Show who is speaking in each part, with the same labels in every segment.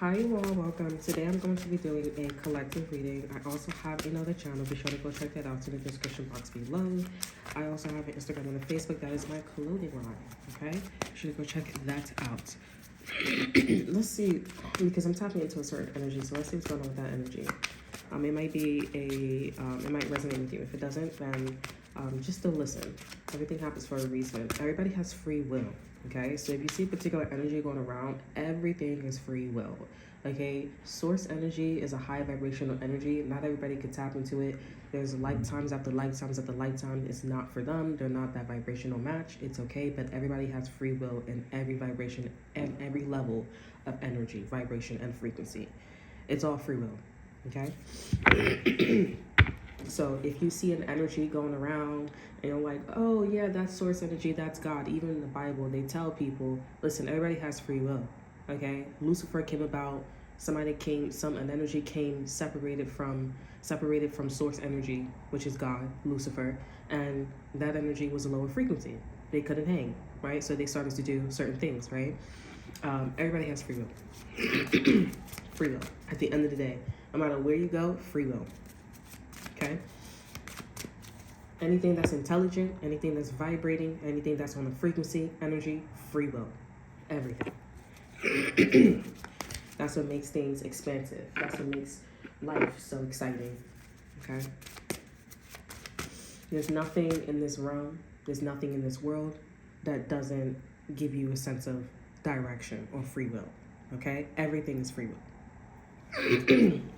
Speaker 1: Hi you all, welcome. Today I'm going to be doing a collective reading. I also have another channel. Be sure to go check that out in the description box below. I also have an Instagram and a Facebook. That is my clothing line. Okay? Be sure to go check that out. Let's see, because I'm tapping into a certain energy, so let's see what's going on with that energy. It might be it might resonate with you. If it doesn't, then just still listen. Everything happens for a reason. Everybody has free will. Okay, so if you see particular energy going around, everything is free will. Okay, source energy is a high vibrational energy. Not everybody could tap into it. There's lifetimes after lifetimes after lifetime. It's not for them. They're not that vibrational match. It's okay, but everybody has free will in every vibration and every level of energy, vibration, and frequency. It's all free will. Okay. So if you see an energy going around and you're like, oh yeah, that's source energy, that's God. Even in the Bible, they tell people, listen, everybody has free will. Okay, Lucifer came about. Some energy came separated from source energy, which is God, Lucifer, and that energy was a lower frequency. They couldn't hang, right? So they started to do certain things, right? Everybody has free will. Free will. At the end of the day, no matter where you go, free will. Okay? Anything that's intelligent, anything that's vibrating, anything that's on the frequency, energy, free will. Everything. That's what makes things expansive. That's what makes life so exciting. Okay? There's nothing in this realm, there's nothing in this world that doesn't give you a sense of direction or free will. Okay? Everything is free will.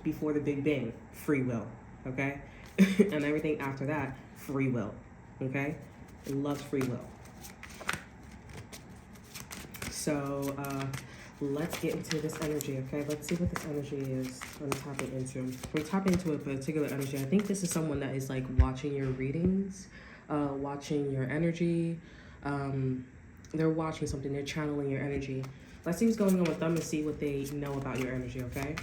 Speaker 1: Before the Big Bang, free will. Okay? And everything after that, free will. Okay? It loves free will. So let's get into this energy, okay? Let's see what this energy is I'm tapping into. We're tapping into a particular energy. I think this is someone that is like watching your readings, watching your energy. They're watching something, they're channeling your energy. Let's see what's going on with them and see what they know about your energy, okay?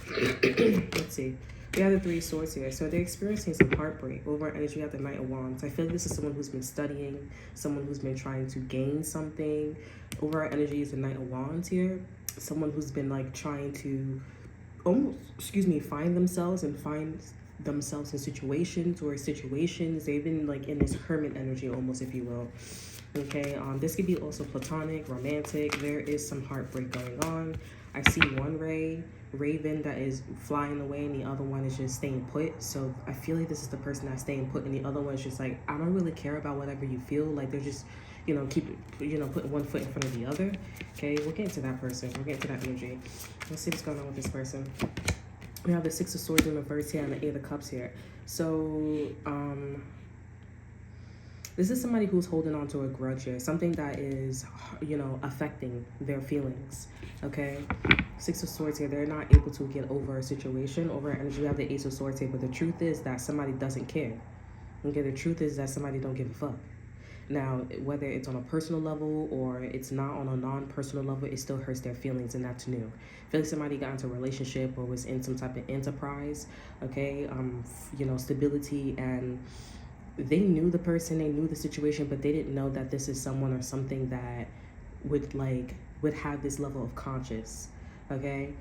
Speaker 1: Let's see. We have the Three of Swords here. So they're experiencing some heartbreak. Over energy at the Knight of Wands. I feel like this is someone who's been studying, someone who's been trying to gain something. Over our energy is the Knight of Wands here. Someone who's been like trying to find themselves in situations They've been like in this hermit energy almost, if you will. Okay, this could be also platonic, romantic. There is some heartbreak going on. I see one raven that is flying away and the other one is just staying put. So I feel like this is the person that's staying put and the other one is just like, I don't really care about whatever you feel. Like they're just, putting one foot in front of the other. Okay, we'll get into that person. We'll get into that energy. Let's see what's going on with this person. We have the Six of Swords in reverse here and the Eight of Cups here. So, this is somebody who's holding on to a grudge here. Something that is, affecting their feelings. Okay? Six of Swords here. They're not able to get over a situation. Over energy, we have the Ace of Swords here. But the truth is that somebody doesn't care. Okay? The truth is that somebody don't give a fuck. Now, whether it's on a personal level or it's not on a non-personal level, it still hurts their feelings, and that's new. I feel like somebody got into a relationship or was in some type of enterprise, okay? Stability, and they knew the person, they knew the situation, but they didn't know that this is someone or something that would have this level of conscious, okay?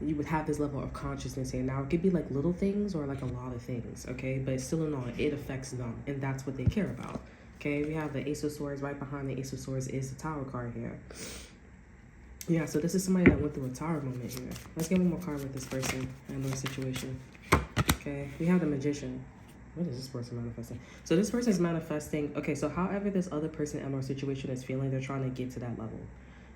Speaker 1: You would have this level of consciousness here. Now, it could be like little things or like a lot of things, okay? But still in all, it affects them, and that's what they care about. Okay, we have the Ace of Swords. Right behind the Ace of Swords is the Tower card here. Yeah, so this is somebody that went through a Tower moment here. Let's get one more card with this person and their situation. Okay, we have the Magician. What is this person manifesting? So this person is manifesting. Okay, so however this other person and or situation is feeling, they're trying to get to that level.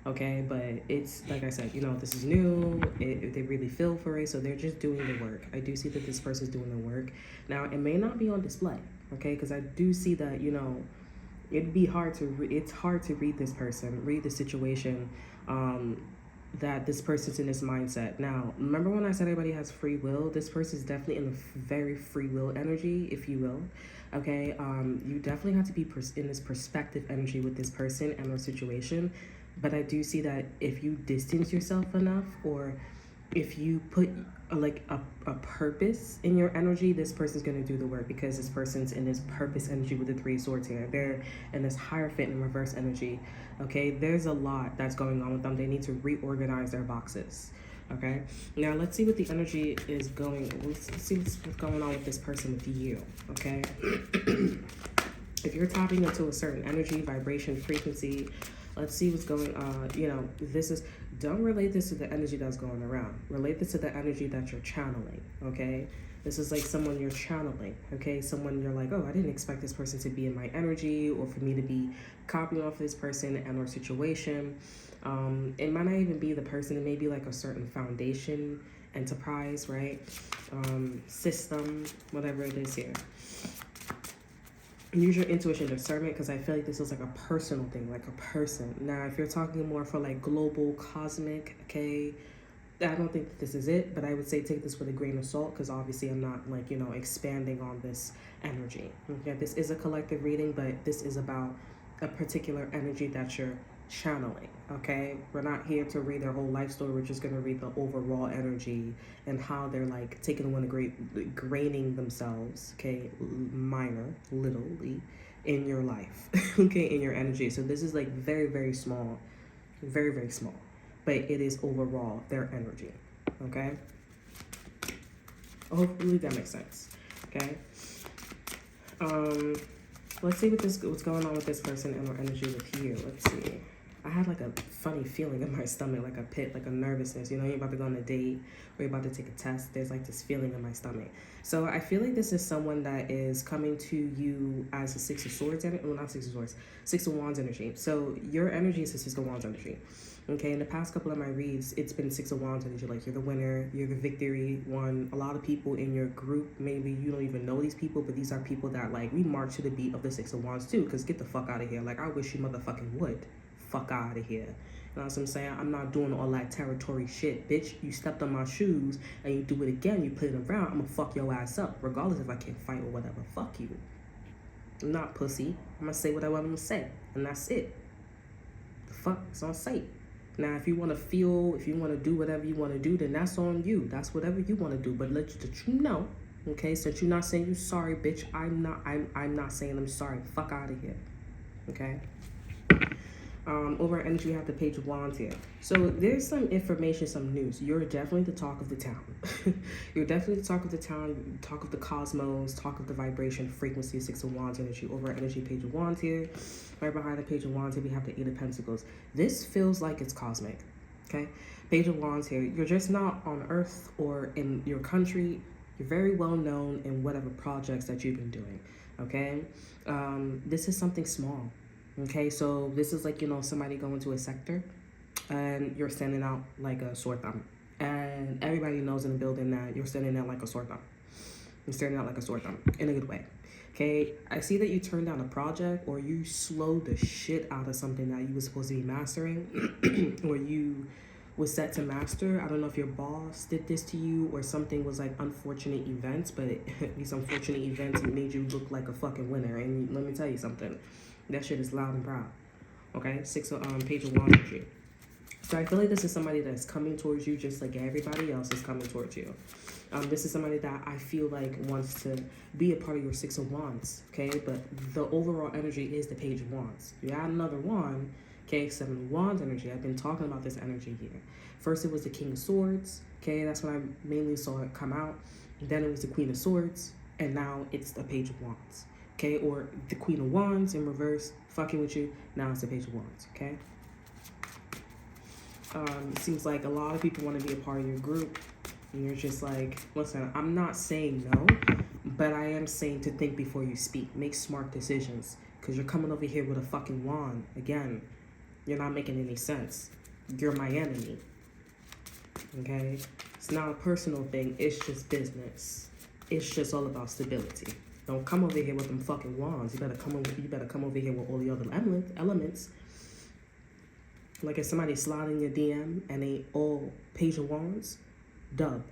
Speaker 1: Okay, but it's like I said, this is new. They really feel for it, so they're just doing the work. I do see that this person's doing the work. Now, it may not be on display, okay, because I do see that, it's hard to read this person, read the situation, that this person's in this mindset. Now, remember when I said everybody has free will? This person's definitely in a very free will energy, if you will. Okay, you definitely have to be in this perspective energy with this person and their situation. But I do see that if you distance yourself enough, or if you put a purpose in your energy, this person's going to do the work, because this person's in this purpose energy with the Three of Swords here. They're in this Hierophant in reverse energy. Okay, there's a lot that's going on with them. They need to reorganize their boxes. Okay, now let's see what the energy is going. Let's see what's going on with this person with you. Okay, if you're tapping into a certain energy, vibration, frequency, let's see what's going on. You know, this is, don't relate this to the energy that's going around. Relate this to the energy that you're channeling. Okay, this is like someone you're channeling. Okay, someone you're like, oh, I didn't expect this person to be in my energy, or for me to be copying off this person and or situation. It might not even be the person. It may be like a certain foundation, enterprise, right? System, whatever it is here. Use your intuition, discernment, because I feel like this is like a personal thing, like a person. Now, if you're talking more for like global, cosmic, okay, I don't think that this is it, but I would say take this with a grain of salt, because obviously I'm not like, you know, expanding on this energy. Okay, this is a collective reading, but this is about a particular energy that you're channeling. Okay, we're not here to read their whole life story. We're just going to read the overall energy and how they're like taking one graining themselves, okay, minor, literally, in your life, okay, in your energy. So this is like very, very small, very, very small, but it is overall their energy. Okay, hopefully that makes sense. Okay, let's see what's going on with this person and our energy with you. Let's see. I had like a funny feeling in my stomach, like a pit, like a nervousness. You know, you're about to go on a date or you're about to take a test. There's like this feeling in my stomach. So I feel like this is someone that is coming to you as a Six of Swords energy. Well, not Six of Swords, Six of Wands energy. So your energy is a Six of Wands energy. Okay, in the past couple of my reads, it's been Six of Wands energy. Like, you're the winner, you're the victory one. A lot of people in your group, maybe you don't even know these people, but these are people that, like, we march to the beat of the Six of Wands too, because get the fuck out of here. Like, I wish you motherfucking would. Fuck out of here. You know what I'm saying? I'm not doing all that territory shit, bitch. You stepped on my shoes and you do it again, you put it around, I'm gonna fuck your ass up, regardless if I can't fight or whatever. Fuck you. I'm not pussy. I'm gonna say what I want to say, and that's it. The fuck? It's on sight. Now, if you want to feel, if you want to do whatever you want to do, then that's on you. That's whatever you want to do. But let you know, okay? Since you're not saying you're sorry, bitch, I'm not saying I'm sorry. Fuck out of here, okay? Over energy, we have the Page of Wands here. So there's some information, some news. You're definitely the talk of the town. You're definitely the talk of the town, talk of the cosmos, talk of the vibration, frequency, Six of Wands energy. Over energy, Page of Wands here. Right behind the Page of Wands here, we have the Eight of Pentacles. This feels like it's cosmic, okay? Page of Wands here. You're just not on Earth or in your country. You're very well known in whatever projects that you've been doing, okay? This is something small. Okay, so this is like, you know, somebody going to a sector and you're standing out like a sore thumb. And everybody knows in the building that you're standing out like a sore thumb. You're standing out like a sore thumb in a good way. Okay, I see that you turned down a project, or you slowed the shit out of something that you were supposed to be mastering or you was set to master. I don't know if your boss did this to you or something was like unfortunate events, but these unfortunate events made you look like a fucking winner. And let me tell you something. That shit is loud and proud. Okay, Page of Wands energy. So I feel like this is somebody that's coming towards you just like everybody else is coming towards you. This is somebody that I feel like wants to be a part of your Six of Wands, okay? But the overall energy is the Page of Wands. You add another one, okay, Seven of Wands energy. I've been talking about this energy here. First it was the King of Swords, okay? That's when I mainly saw it come out. Then it was the Queen of Swords, and now it's the Page of Wands. Okay, or the Queen of Wands in reverse, fucking with you. Now it's the Page of Wands, okay? It seems like a lot of people want to be a part of your group, and you're just like, listen, I'm not saying no, but I am saying to think before you speak. Make smart decisions, because you're coming over here with a fucking wand. Again, you're not making any sense. You're my enemy, okay? It's not a personal thing. It's just business. It's just all about stability. Don't come over here with them fucking wands. You better come over here with all the other elements. Like, if somebody sliding your DM and they all Page of Wands, dub.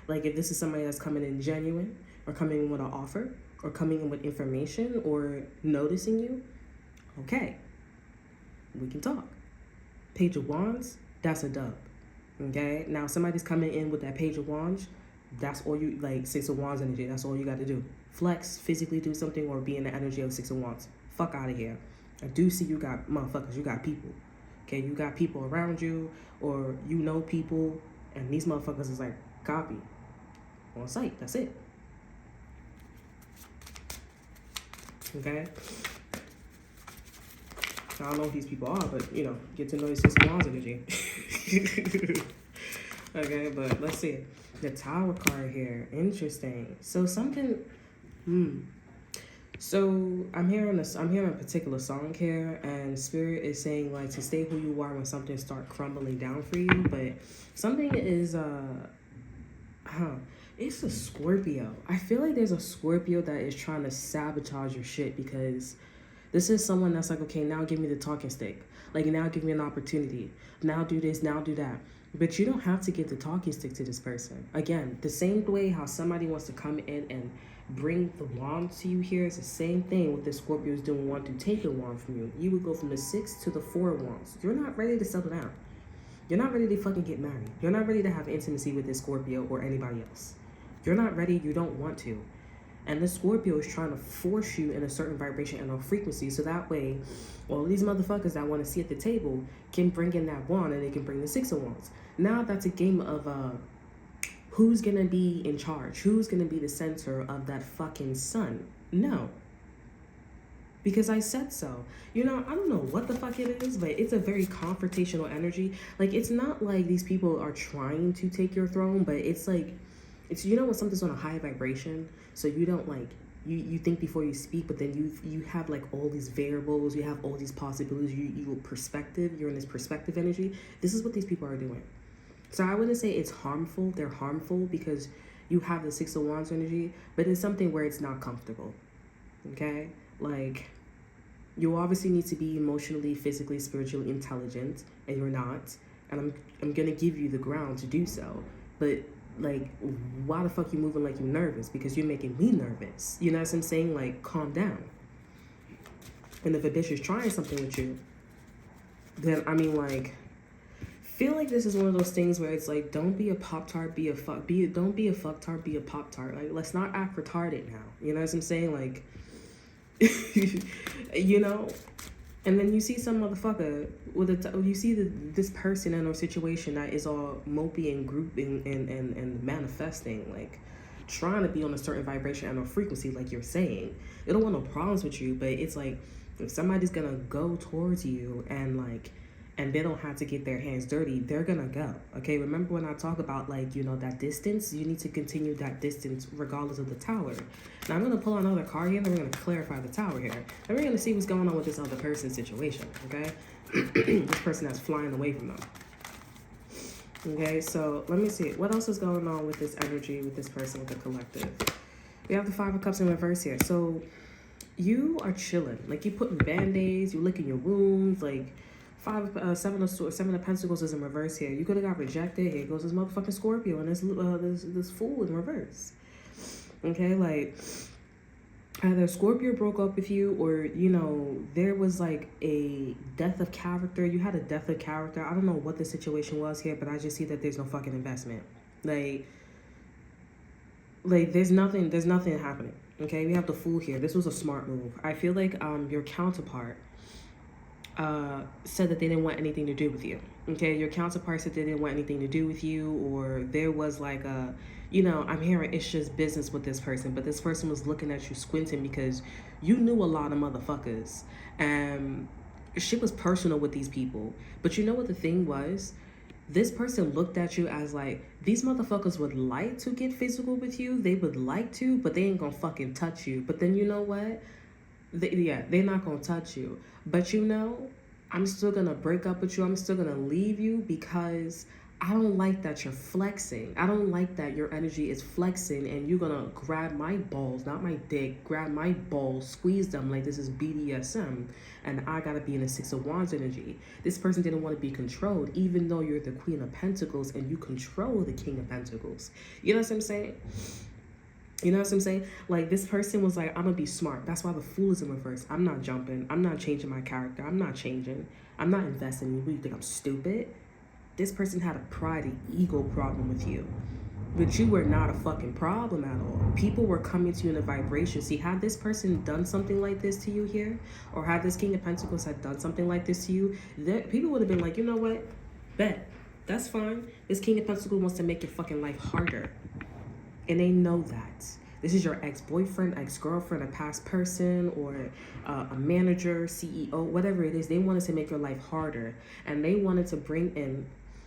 Speaker 1: Like, if this is somebody that's coming in genuine, or coming in with an offer, or coming in with information, or noticing you, okay, we can talk. Page of Wands, that's a dub. Okay, now if somebody's coming in with that Page of Wands, that's all you, like, Six of Wands energy, that's all you got to do. Flex, physically do something, or be in the energy of Six of Wands. Fuck out of here. I do see you got motherfuckers, you got people. Okay, you got people around you, or you know people, and these motherfuckers is like, copy, on site, that's it. Okay? I don't know who these people are, but, you know, get to know your Six of Wands energy. Okay, but let's see. The Tower card here. Interesting. So something... So I'm hearing a particular song here, and Spirit is saying like to stay who you are when something start crumbling down for you. But something is it's a Scorpio. I feel like there's a Scorpio that is trying to sabotage your shit, because this is someone that's like, okay, now give me the talking stick. Like, now give me an opportunity. Now do this, now do that. But you don't have to give the talking stick to this person. Again, the same way how somebody wants to come in and bring the wand to you here is the same thing what the Scorpio is doing, want to take the wand from you. You would go from the 6 to the 4 wands. You're not ready to settle down. You're not ready to fucking get married. You're not ready to have intimacy with this Scorpio or anybody else. You're not ready. You don't want to. And the Scorpio is trying to force you in a certain vibration and a frequency, so that way all these motherfuckers that want to sit at the table can bring in that wand, and they can bring the 6 of wands. Now that's a game of who's gonna be in charge? Who's gonna be the center of that fucking sun? No. Because I said so. You know, I don't know what the fuck it is, but it's a very confrontational energy. Like, it's not like these people are trying to take your throne, but it's like, it's, you know, when something's on a high vibration, so you don't like, you think before you speak, but then you have like all these variables, you have all these possibilities, you perspective, you're in this perspective energy. This is what these people are doing. So I wouldn't say it's harmful. They're harmful because you have the 6 of Wands energy, but it's something where it's not comfortable. Okay? Like, you obviously need to be emotionally, physically, spiritually intelligent, and you're not. And I'm gonna give you the ground to do so. But like, why the fuck you moving like you're nervous? Because you're making me nervous. You know what I'm saying? Like, calm down. And if a bitch is trying something with you, then I mean, like, feel like this is one of those things where it's like, don't be a Pop-Tart, don't be a fucktard, be a Pop-Tart. Like, let's not act retarded now. You know what I'm saying? Like, you know? And then you see some motherfucker with you see this person in a situation that is all mopey and grouping and manifesting, like trying to be on a certain vibration and a frequency, like you're saying. They don't want no problems with you, but it's like, if somebody's gonna go towards you and like, and they don't have to get their hands dirty, they're gonna go. Okay, remember when I talk about, like, you know, that distance? You need to continue that distance regardless of the tower. Now I'm gonna pull another card here, and we're gonna clarify the tower here. And we're gonna see what's going on with this other person's situation, okay? This person that's flying away from them. Okay, so let me see. What else is going on with this energy, with this person, with the collective? We have the 5 of Cups in reverse here. So you are chilling. Like, you putting band-aids, you licking your wounds, like, 7 of Pentacles is in reverse here. You could have got rejected. Here goes this motherfucking Scorpio and this fool in reverse. Okay, like, either Scorpio broke up with you, or, you know, there was like a death of character. You had a death of character. I don't know what the situation was here, but I just see that there's no fucking investment. Like there's nothing happening. Okay, we have the Fool here. This was a smart move. I feel like your counterpart said that they didn't want anything to do with you. Okay, your counterpart said they didn't want anything to do with you, or there was like a, you know, I'm hearing it's just business with this person, but this person was looking at you squinting because you knew a lot of motherfuckers, and shit was personal with these people. But you know what the thing was? This person looked at you as like, these motherfuckers would like to get physical with you, they would like to, but they ain't gonna fucking touch you. But then you know what? They're not gonna touch you. But you know, I'm still gonna break up with you. I'm still gonna leave you because I don't like that you're flexing. I don't like that your energy is flexing and you're gonna grab my balls, not my dick, grab my balls, squeeze them like this is BDSM, and I gotta be in a 6 of Wands energy. This person didn't want to be controlled, even though you're the Queen of Pentacles and you control the King of Pentacles. You know what I'm saying? You know what I'm saying? Like, this person was like, I'm gonna be smart. That's why the Fool is in reverse. I'm not jumping. I'm not changing my character. I'm not changing. I'm not investing in you. What, you think I'm stupid? This person had a pride and ego problem with you. But you were not a fucking problem at all. People were coming to you in a vibration. See, had this person done something like this to you here, or had this King of Pentacles had done something like this to you, people would have been like, you know what? Bet. That's fine. This King of Pentacles wants to make your fucking life harder. And they know that. This is your ex-boyfriend, ex-girlfriend, a past person, or a manager, CEO, whatever it is. They wanted to make your life harder. And they wanted to bring in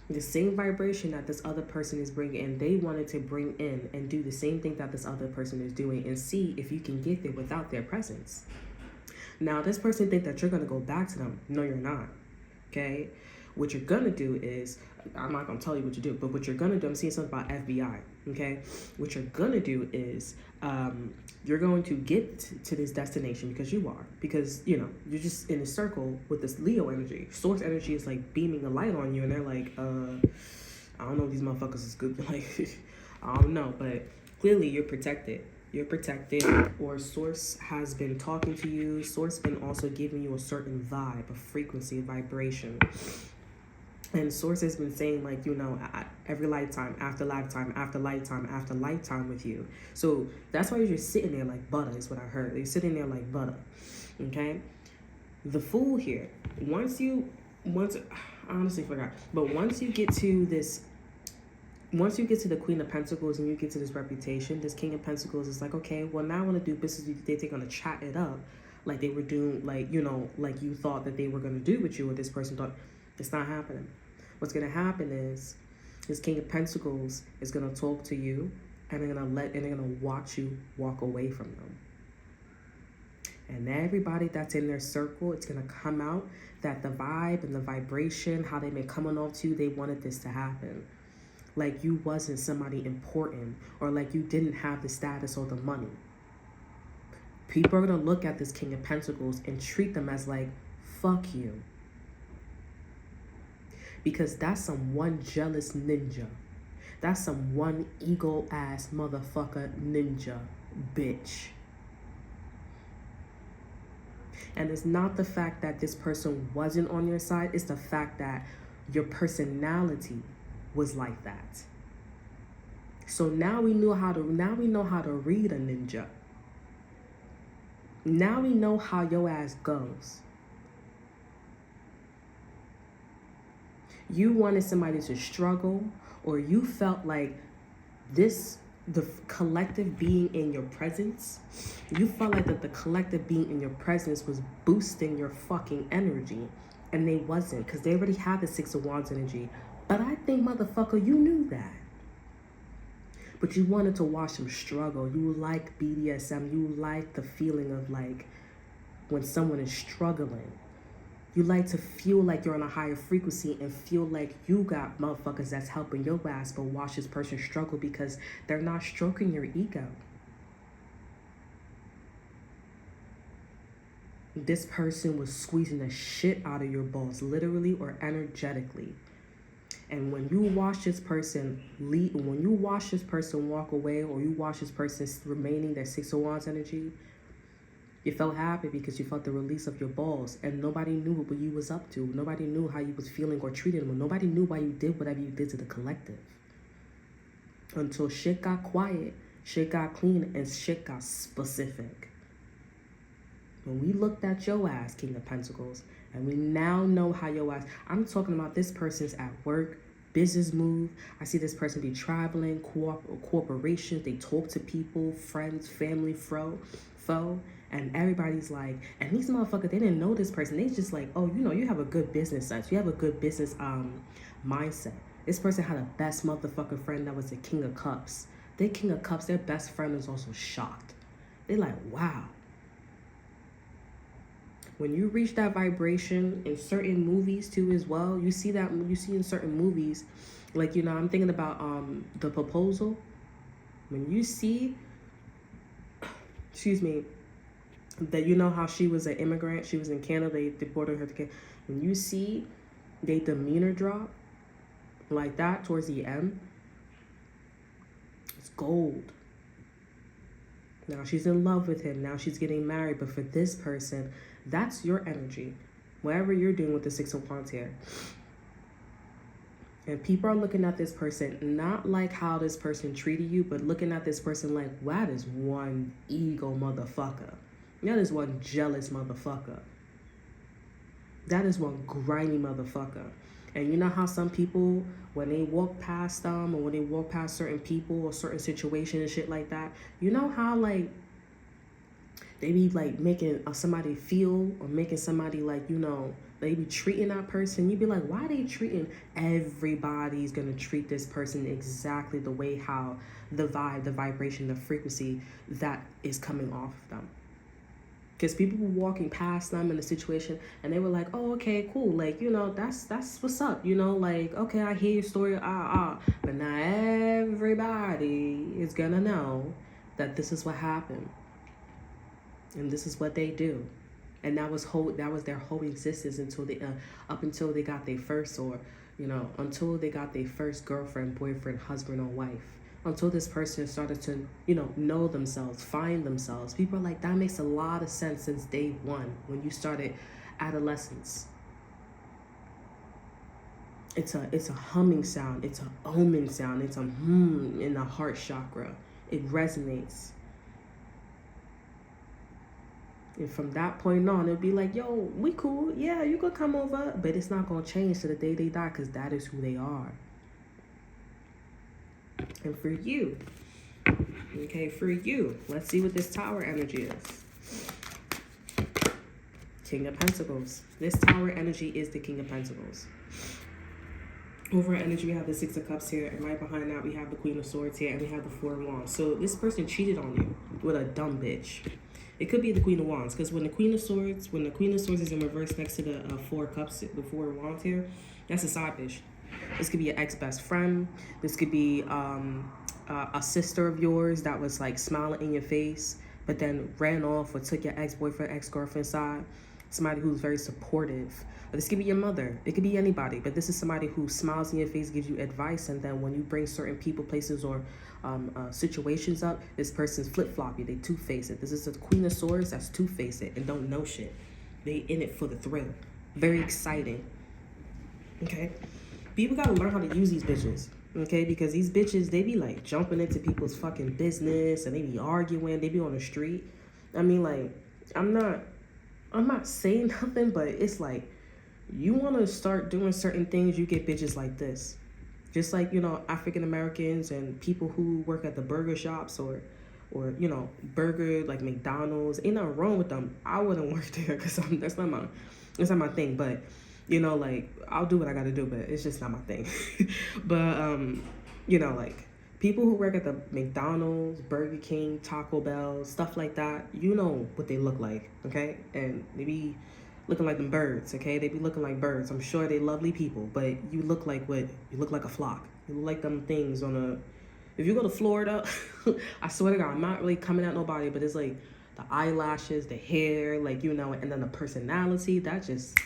Speaker 1: the same vibration that this other person is bringing in. They wanted to bring in and do the same thing that this other person is doing and see if you can get there without their presence. Now, this person think that you're going to go back to them. No, you're not. Okay? What you're going to do is, I'm not going to tell you what to do, but what you're going to do, I'm seeing something about FBI. Okay? What you're going to do is you're going to get to this destination because you are. Because, you know, you're just in a circle with this Leo energy. Source energy is like beaming a light on you, and they're like, I don't know if these motherfuckers is good. Like, I don't know, but clearly you're protected. You're protected, or Source has been talking to you. Source been also giving you a certain vibe, a frequency, a vibration. And Source has been saying, like, you know, every lifetime, after lifetime, after lifetime, after lifetime with you. So that's why you're just sitting there like butter, is what I heard. You're sitting there like butter, okay? The Fool here, I honestly forgot, but once you get to the Queen of Pentacles and you get to this reputation, this King of Pentacles is like, okay, well, now I want to do business with you. They're going to chat it up like they were doing, like, you know, like you thought that they were going to do with you, or this person thought. It's not happening. What's going to happen is this King of Pentacles is going to talk to you, and they're going to watch you walk away from them. And everybody that's in their circle, it's going to come out that the vibe and the vibration, how they've been coming off to you, they wanted this to happen. Like you wasn't somebody important, or like you didn't have the status or the money. People are going to look at this King of Pentacles and treat them as like, fuck you. Because that's some one jealous ninja. That's some one ego-ass motherfucker ninja bitch. And it's not the fact that this person wasn't on your side. It's the fact that your personality was like that. So now we know how to read a ninja. Now we know how your ass goes. You wanted somebody to struggle, or you felt like the collective being in your presence, you felt like that the collective being in your presence was boosting your fucking energy, and they wasn't, because they already had the Six of Wands energy. But I think, motherfucker, you knew that. But you wanted to watch them struggle. You like BDSM. You like the feeling of like when someone is struggling. You like to feel like you're on a higher frequency and feel like you got motherfuckers that's helping your ass, but watch this person struggle because they're not stroking your ego. This person was squeezing the shit out of your balls, literally or energetically. And when you watch this person leave, when you watch this person walk away, or you watch this person remaining that Six of Wands energy, you felt happy because you felt the release of your balls, and nobody knew what you was up to. Nobody knew how you was feeling or treating them. Nobody knew why you did whatever you did to the collective. Until shit got quiet, shit got clean, and shit got specific. When we looked at your ass, King of Pentacles, and we now know how your ass, I'm talking about this person's at work, business move. I see this person be traveling, corporations, they talk to people, friends, family, foe. And everybody's like, and these motherfuckers, they didn't know this person. They just like, oh, you know, you have a good business sense. You have a good business mindset. This person had a best motherfucking friend that was the King of Cups. Their King of Cups, their best friend was also shocked. They're like, wow. When you reach that vibration in certain movies too as well, you see in certain movies, like, you know, I'm thinking about The Proposal. When you see, that, you know how she was an immigrant, she was in Canada, they deported her to Canada. When you see they demeanor drop like that towards the end, it's gold. Now she's in love with him, now she's getting married, but for this person, that's your energy, whatever you're doing with the Six of Wands here. And people are looking at this person not like how this person treated you, but looking at this person like, wow, that is one ego motherfucker. That is one jealous motherfucker. That is one grimy motherfucker. And you know how some people, when they walk past them or when they walk past certain people or certain situations and shit like that, you know how like they be like making somebody feel or making somebody like, you know, they be treating that person. You be like, why are they treating? Everybody's gonna treat this person exactly the way how the vibe, the vibration, the frequency that is coming off of them. Because people were walking past them in a situation and they were like, oh, okay, cool. Like, you know, that's what's up. You know, like, okay, I hear your story. But now everybody is gonna know that this is what happened. And this is what they do. And that was their whole existence until they up until they got their first, or you know, until they got their first girlfriend, boyfriend, husband, or wife. Until this person started to, you know themselves, find themselves. People are like, that makes a lot of sense since day one when you started adolescence. It's a humming sound, it's an omen sound, it's a in the heart chakra. It resonates. And from that point on, it'll be like, yo, we cool. Yeah, you could come over. But it's not going to change to the day they die, because that is who they are. And for you, okay, for you, let's see what this Tower energy is. King of Pentacles. This Tower energy is the King of Pentacles. Over energy, we have the Six of Cups here. And right behind that, we have the Queen of Swords here. And we have the Four of Wands. So this person cheated on you with a dumb bitch. It could be the Queen of Wands, because when the Queen of Swords is in reverse next to the Four Cups, the Four of Wands here, that's a side bitch. This could be an ex-best friend. This could be a sister of yours that was like smiling in your face, but then ran off or took your ex-boyfriend, ex-girlfriend's side. Somebody who's very supportive. Or this could be your mother. It could be anybody, but this is somebody who smiles in your face, gives you advice, and then when you bring certain people, places, or situations up, this person's flip-floppy. They two-face it. This is the Queen of Swords that's two-face it and don't know shit. They in it for the thrill. Very exciting. Okay? People gotta learn how to use these bitches. Okay? Because these bitches, they be like jumping into people's fucking business and they be arguing. They be on the street. I mean, like, I'm not saying nothing, but it's like, you want to start doing certain things, you get bitches like this. Just like, you know, African Americans and people who work at the burger shops or you know, burger, like McDonald's. Ain't nothing wrong with them. I wouldn't work there because that's not my thing. But, you know, like, I'll do what I got to do, but it's just not my thing. But, you know, like, people who work at the McDonald's, Burger King, Taco Bell, stuff like that, you know what they look like, okay? And they be looking like them birds, okay? They be looking like birds. I'm sure they lovely people, but you look like what? You look like a flock. You look like them things on a... If you go to Florida, I swear to God, I'm not really coming at nobody, but it's like the eyelashes, the hair, like, you know, and then the personality, that just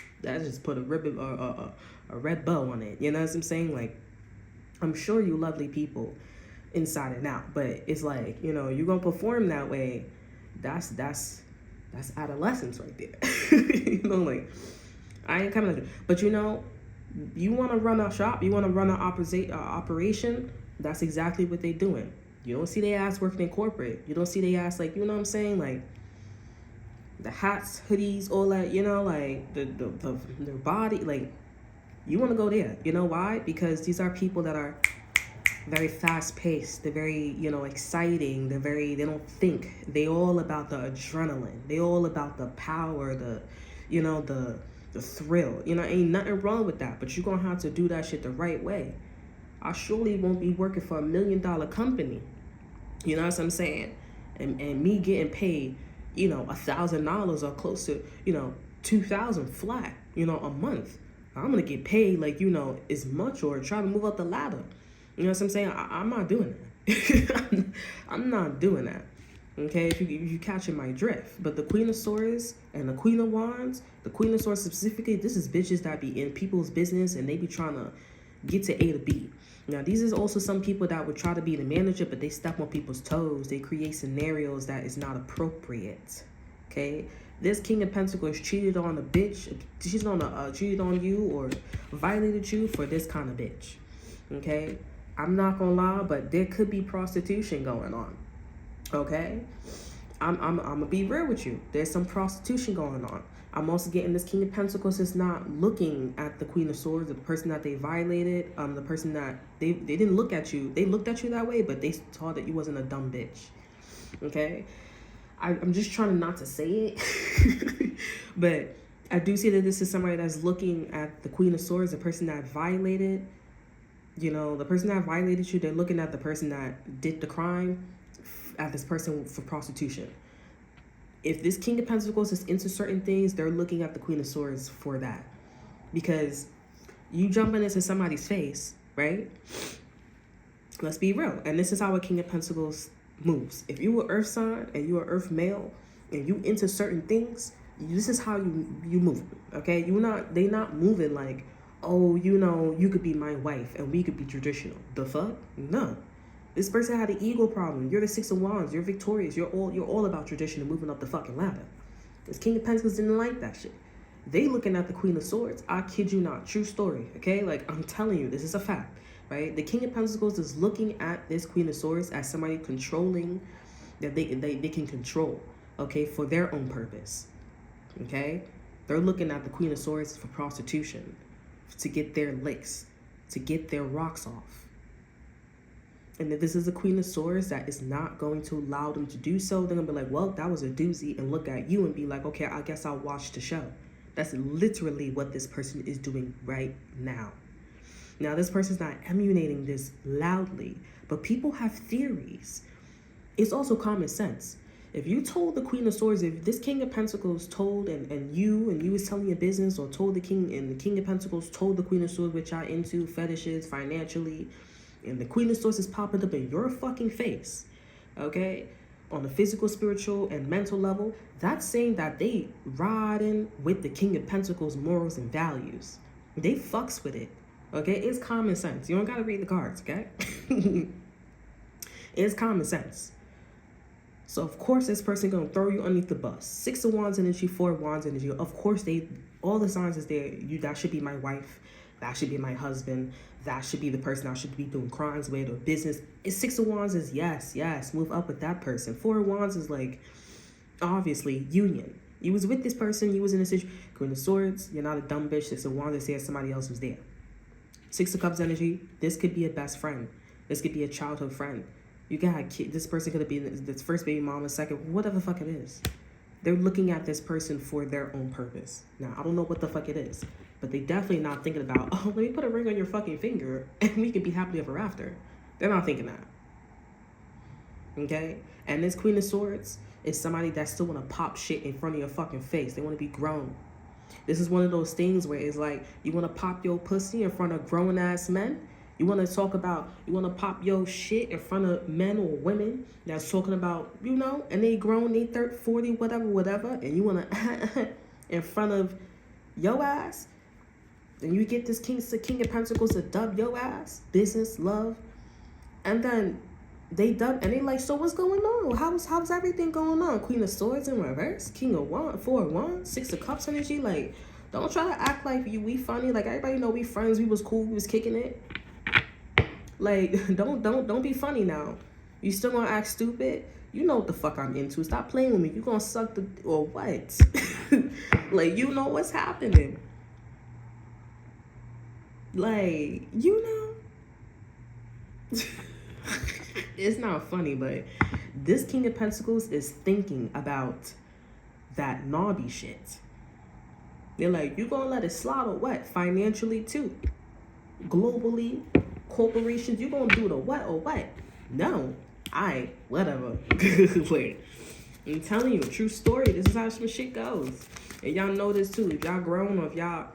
Speaker 1: put a ribbon or a red bow on it. You know what I'm saying? Like, I'm sure you lovely people inside and out, but it's like, you know, you're gonna perform that way. That's adolescence right there. You know, like, I ain't coming at you. But, you know, you want to run a shop, you want to run an operation, that's exactly what they doing. You don't see their ass working in corporate. You don't see their ass, like, you know what I'm saying? Like, the hats, hoodies, all that, you know, like, their body, like, you want to go there. You know why? Because these are people that are very fast-paced. They're very, you know, exciting. They don't think. They all about the adrenaline. They all about the power, the thrill. You know, ain't nothing wrong with that, but you're going to have to do that shit the right way. I surely won't be working for $1 million company. You know what I'm saying? And me getting paid, you know, $1,000 or close to, you know, $2,000 flat, you know, a month. I'm going to get paid, like, you know, as much or try to move up the ladder. You know what I'm saying? I'm not doing that. I'm not doing that. Okay, if you catching my drift. But the Queen of Swords and the Queen of Wands, the Queen of Swords specifically, this is bitches that be in people's business and they be trying to get to A to B. Now, these is also some people that would try to be the manager, but they step on people's toes. They create scenarios that is not appropriate. Okay, this King of Pentacles cheated on a bitch, cheated on you or violated you for this kind of bitch. Okay? I'm not gonna lie, but there could be prostitution going on. Okay? I'm gonna be real with you. There's some prostitution going on. I'm also getting this King of Pentacles is not looking at the Queen of Swords, the person that they violated, the person that they didn't look at you. They looked at you that way, but they saw that you wasn't a dumb bitch. Okay? I'm just trying not to say it, but I do see that this is somebody that's looking at the Queen of Swords, the person that violated, the person that violated you. They're looking at the person that did the crime, at this person for prostitution. If this King of Pentacles is into certain things, they're looking at the Queen of Swords for that. Because you jumping into somebody's face, right? Let's be real. And this is how a King of Pentacles moves. If you were Earth sign and you're Earth male and you into certain things, this is how you move. Okay? They not moving like, oh, you could be my wife and we could be traditional. The fuck? No. This person had an ego problem. You're the Six of Wands. You're victorious. You're all about tradition and moving up the fucking ladder. This King of Pentacles didn't like that shit. They looking at the Queen of Swords. I kid you not. True story. Okay? Like, I'm telling you, this is a fact. Right? The King of Pentacles is looking at this Queen of Swords as somebody controlling, that they can control. Okay? For their own purpose. Okay? They're looking at the Queen of Swords for prostitution. To get their licks. To get their rocks off. And if this is a Queen of Swords that is not going to allow them to do so, they're going to be like, well, that was a doozy, and look at you and be like, okay, I guess I'll watch the show. That's literally what this person is doing right now. Now, this person's not emulating this loudly, but people have theories. It's also common sense. If you told the Queen of Swords, if this King of Pentacles told, and you was telling your business, or told the King, and the King of Pentacles told the Queen of Swords, which y'all into, fetishes, financially, and the Queen of Swords is popping up in your fucking face, okay, on the physical, spiritual, and mental level, that's saying that they riding with the King of Pentacles morals and values. They fucks with it, okay? It's common sense. You don't gotta read the cards, okay? It's common sense. So, of course, this person gonna throw you underneath the bus. 6 of Wands energy, 4 of Wands energy. Of course, all the signs is there. That should be my wife. That should be my husband. That should be the person I should be doing crimes with or business. 6 of Wands is yes, move up with that person. 4 of Wands is like, obviously, union. You was with this person, you was in a situation. Queen of Swords, you're not a dumb bitch. 6 of Wands is there, somebody else was there. 6 of Cups energy, this could be a best friend. This could be a childhood friend. You got a kid. This person could have been this first baby mama, second, whatever the fuck it is. They're looking at this person for their own purpose. Now, I don't know what the fuck it is, but they definitely not thinking about, oh, let me put a ring on your fucking finger and we can be happily ever after. They're not thinking that. Okay? And this Queen of Swords is somebody that still want to pop shit in front of your fucking face. They want to be grown. This is one of those things where it's like, you want to pop your pussy in front of grown-ass men. You want to talk about, you want to pop your shit in front of men or women that's talking about, and they grown, they 30, 40, whatever, and you want to in front of your ass, and you get this King of Pentacles to dub your ass, business, love, and then they dub, and they like, so what's going on? How's everything going on? Queen of Swords in reverse, King of Wands, 4 of Wands, 6 of Cups energy, like, don't try to act like we funny, like, everybody know we friends, we was cool, we was kicking it. Like, don't be funny now. You still gonna act stupid? You know what the fuck I'm into. Stop playing with me. You gonna suck the, or what? Like, you know what's happening. Like, it's not funny, but this King of Pentacles is thinking about that naughty shit. They're like, you gonna let it slide or what? Financially too. Globally. Corporations, you gonna do the what or what? No. Whatever. Wait. I'm telling you, a true story. This is how some shit goes. And y'all know this too. If y'all grown or if y'all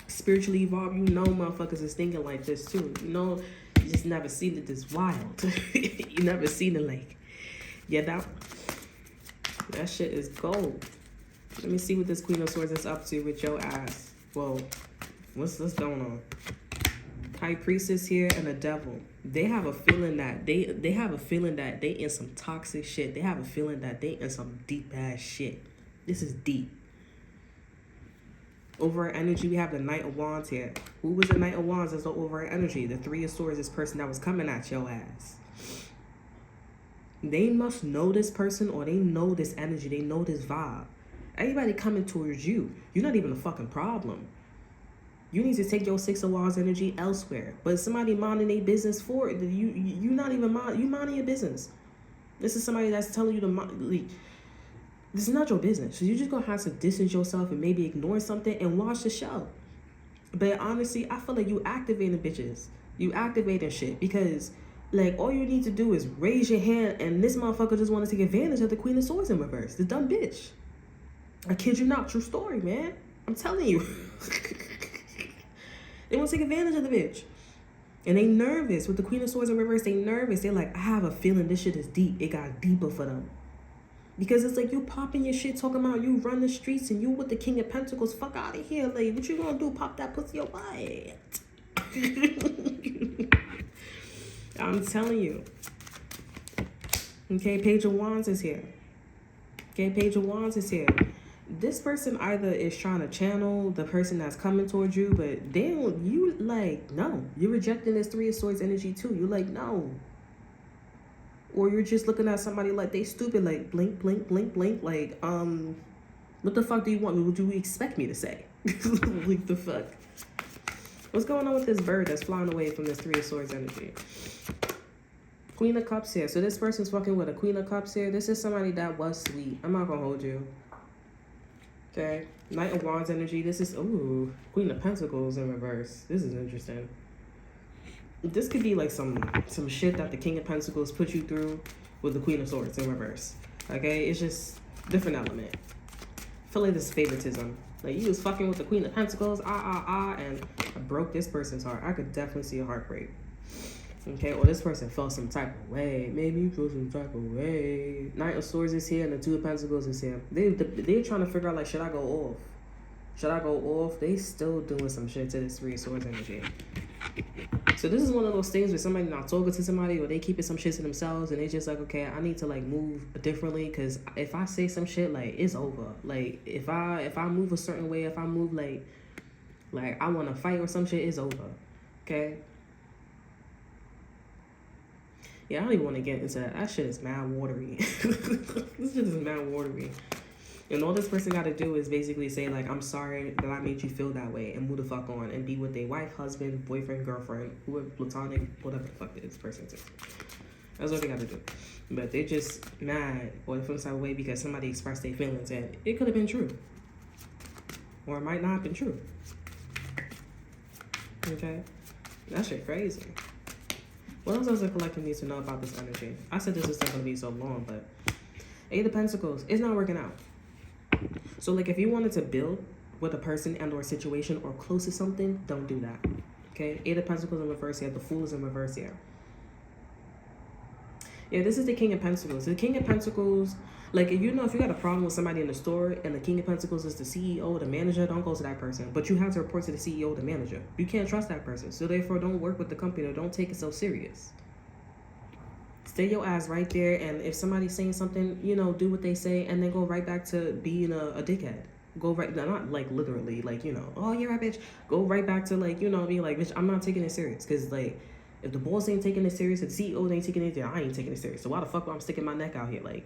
Speaker 1: spiritually evolved, motherfuckers is thinking like this too. You just never seen it this wild. You never seen it like, yeah, that shit is gold. Let me see what this Queen of Swords is up to with your ass. Well, what's going on? High Priestess here and the Devil. They have a feeling that they have a feeling that they in some toxic shit. They have a feeling that they in some deep ass shit. This is deep. Over energy, we have the Knight of Wands here. Who was the Knight of Wands as the over energy? The Three of Swords, this person that was coming at your ass. They must know this person, or they know this energy. They know this vibe. Everybody coming towards you. You're not even a fucking problem. You need to take your Six of Wands energy elsewhere. But somebody minding their business for it, you not even mind. You minding your business. This is somebody that's telling you to mind. Like, this is not your business. So you're just gonna have to distance yourself and maybe ignore something and watch the show. But honestly, I feel like you activating bitches. You activating shit because, like, all you need to do is raise your hand, and this motherfucker just want to take advantage of the Queen of Swords in reverse. The dumb bitch. I kid you not. True story, man. I'm telling you. They want to take advantage of the bitch. And they nervous. With the Queen of Swords in reverse, they nervous. They're like, I have a feeling this shit is deep. It got deeper for them. Because it's like you popping your shit, talking about you run the streets and you with the King of Pentacles. Fuck out of here. Like, what you gonna do? Pop that pussy or what? I'm telling you. Okay, Page of Wands is here. Okay, Page of Wands is here. This person either is trying to channel the person that's coming towards you, but they don't, you like, no. You're rejecting this Three of Swords energy too. You're like, no. Or you're just looking at somebody like they stupid, like blink, blink, blink, blink. Like, what the fuck do you want me? What do you expect me to say? Like, the fuck? What's going on with this bird that's flying away from this Three of Swords energy? Queen of Cups here. So this person's fucking with a Queen of Cups here. This is somebody that was sweet. I'm not gonna hold you. Okay. Knight of Wands energy. This is, ooh, Queen of Pentacles in reverse. This is interesting. This could be like some shit that the King of Pentacles put you through with the Queen of Swords in reverse. Okay? It's just different element. I feel like this favoritism. Like, you was fucking with the Queen of Pentacles, and I broke this person's heart. I could definitely see a heartbreak. Okay, or this person felt some type of way. Maybe you feel some type of way. Knight of Swords is here and the Two of Pentacles is here. They're trying to figure out, like, should I go off? Should I go off? They still doing some shit to this Three of Swords energy. So this is one of those things where somebody not talking to somebody, or they keeping some shit to themselves, and they just like, okay, I need to like move differently, because if I say some shit, like, it's over. Like, if I move a certain way, if I move like I want to fight or some shit, it's over. Okay. Yeah, I don't even want to get into that. That shit is mad watery. This shit is mad watery. And all this person got to do is basically say, like, I'm sorry that I made you feel that way, and move the fuck on and be with a wife, husband, boyfriend, girlfriend, whoever, platonic, whatever the fuck this person is. That's what they got to do. But they just mad or they feel some way because somebody expressed their feelings, and it could have been true. Or it might not have been true. Okay? That shit crazy. What else does the collective need to know about this energy? I said this is not going to be so long, but Eight of Pentacles, it's not working out. So, like, if you wanted to build with a person and or situation or close to something, don't do that. Okay? Eight of Pentacles in reverse here. The Fool is in reverse here. Yeah, this is the King of Pentacles. The King of Pentacles, like, if you got a problem with somebody in the store and the King of Pentacles is the CEO, the manager, don't go to that person. But you have to report to the CEO, the manager. You can't trust that person. So, therefore, don't work with the company or don't take it so serious. Stay your ass right there, and if somebody's saying something, do what they say, and then go right back to being a dickhead. Go right, not like literally, like, oh, you're right, bitch. Go right back to, like, being like, bitch, I'm not taking it serious. Because, like, if the boss ain't taking it serious, if the CEO ain't taking it serious, I ain't taking it serious. So why the fuck am I sticking my neck out here? Like,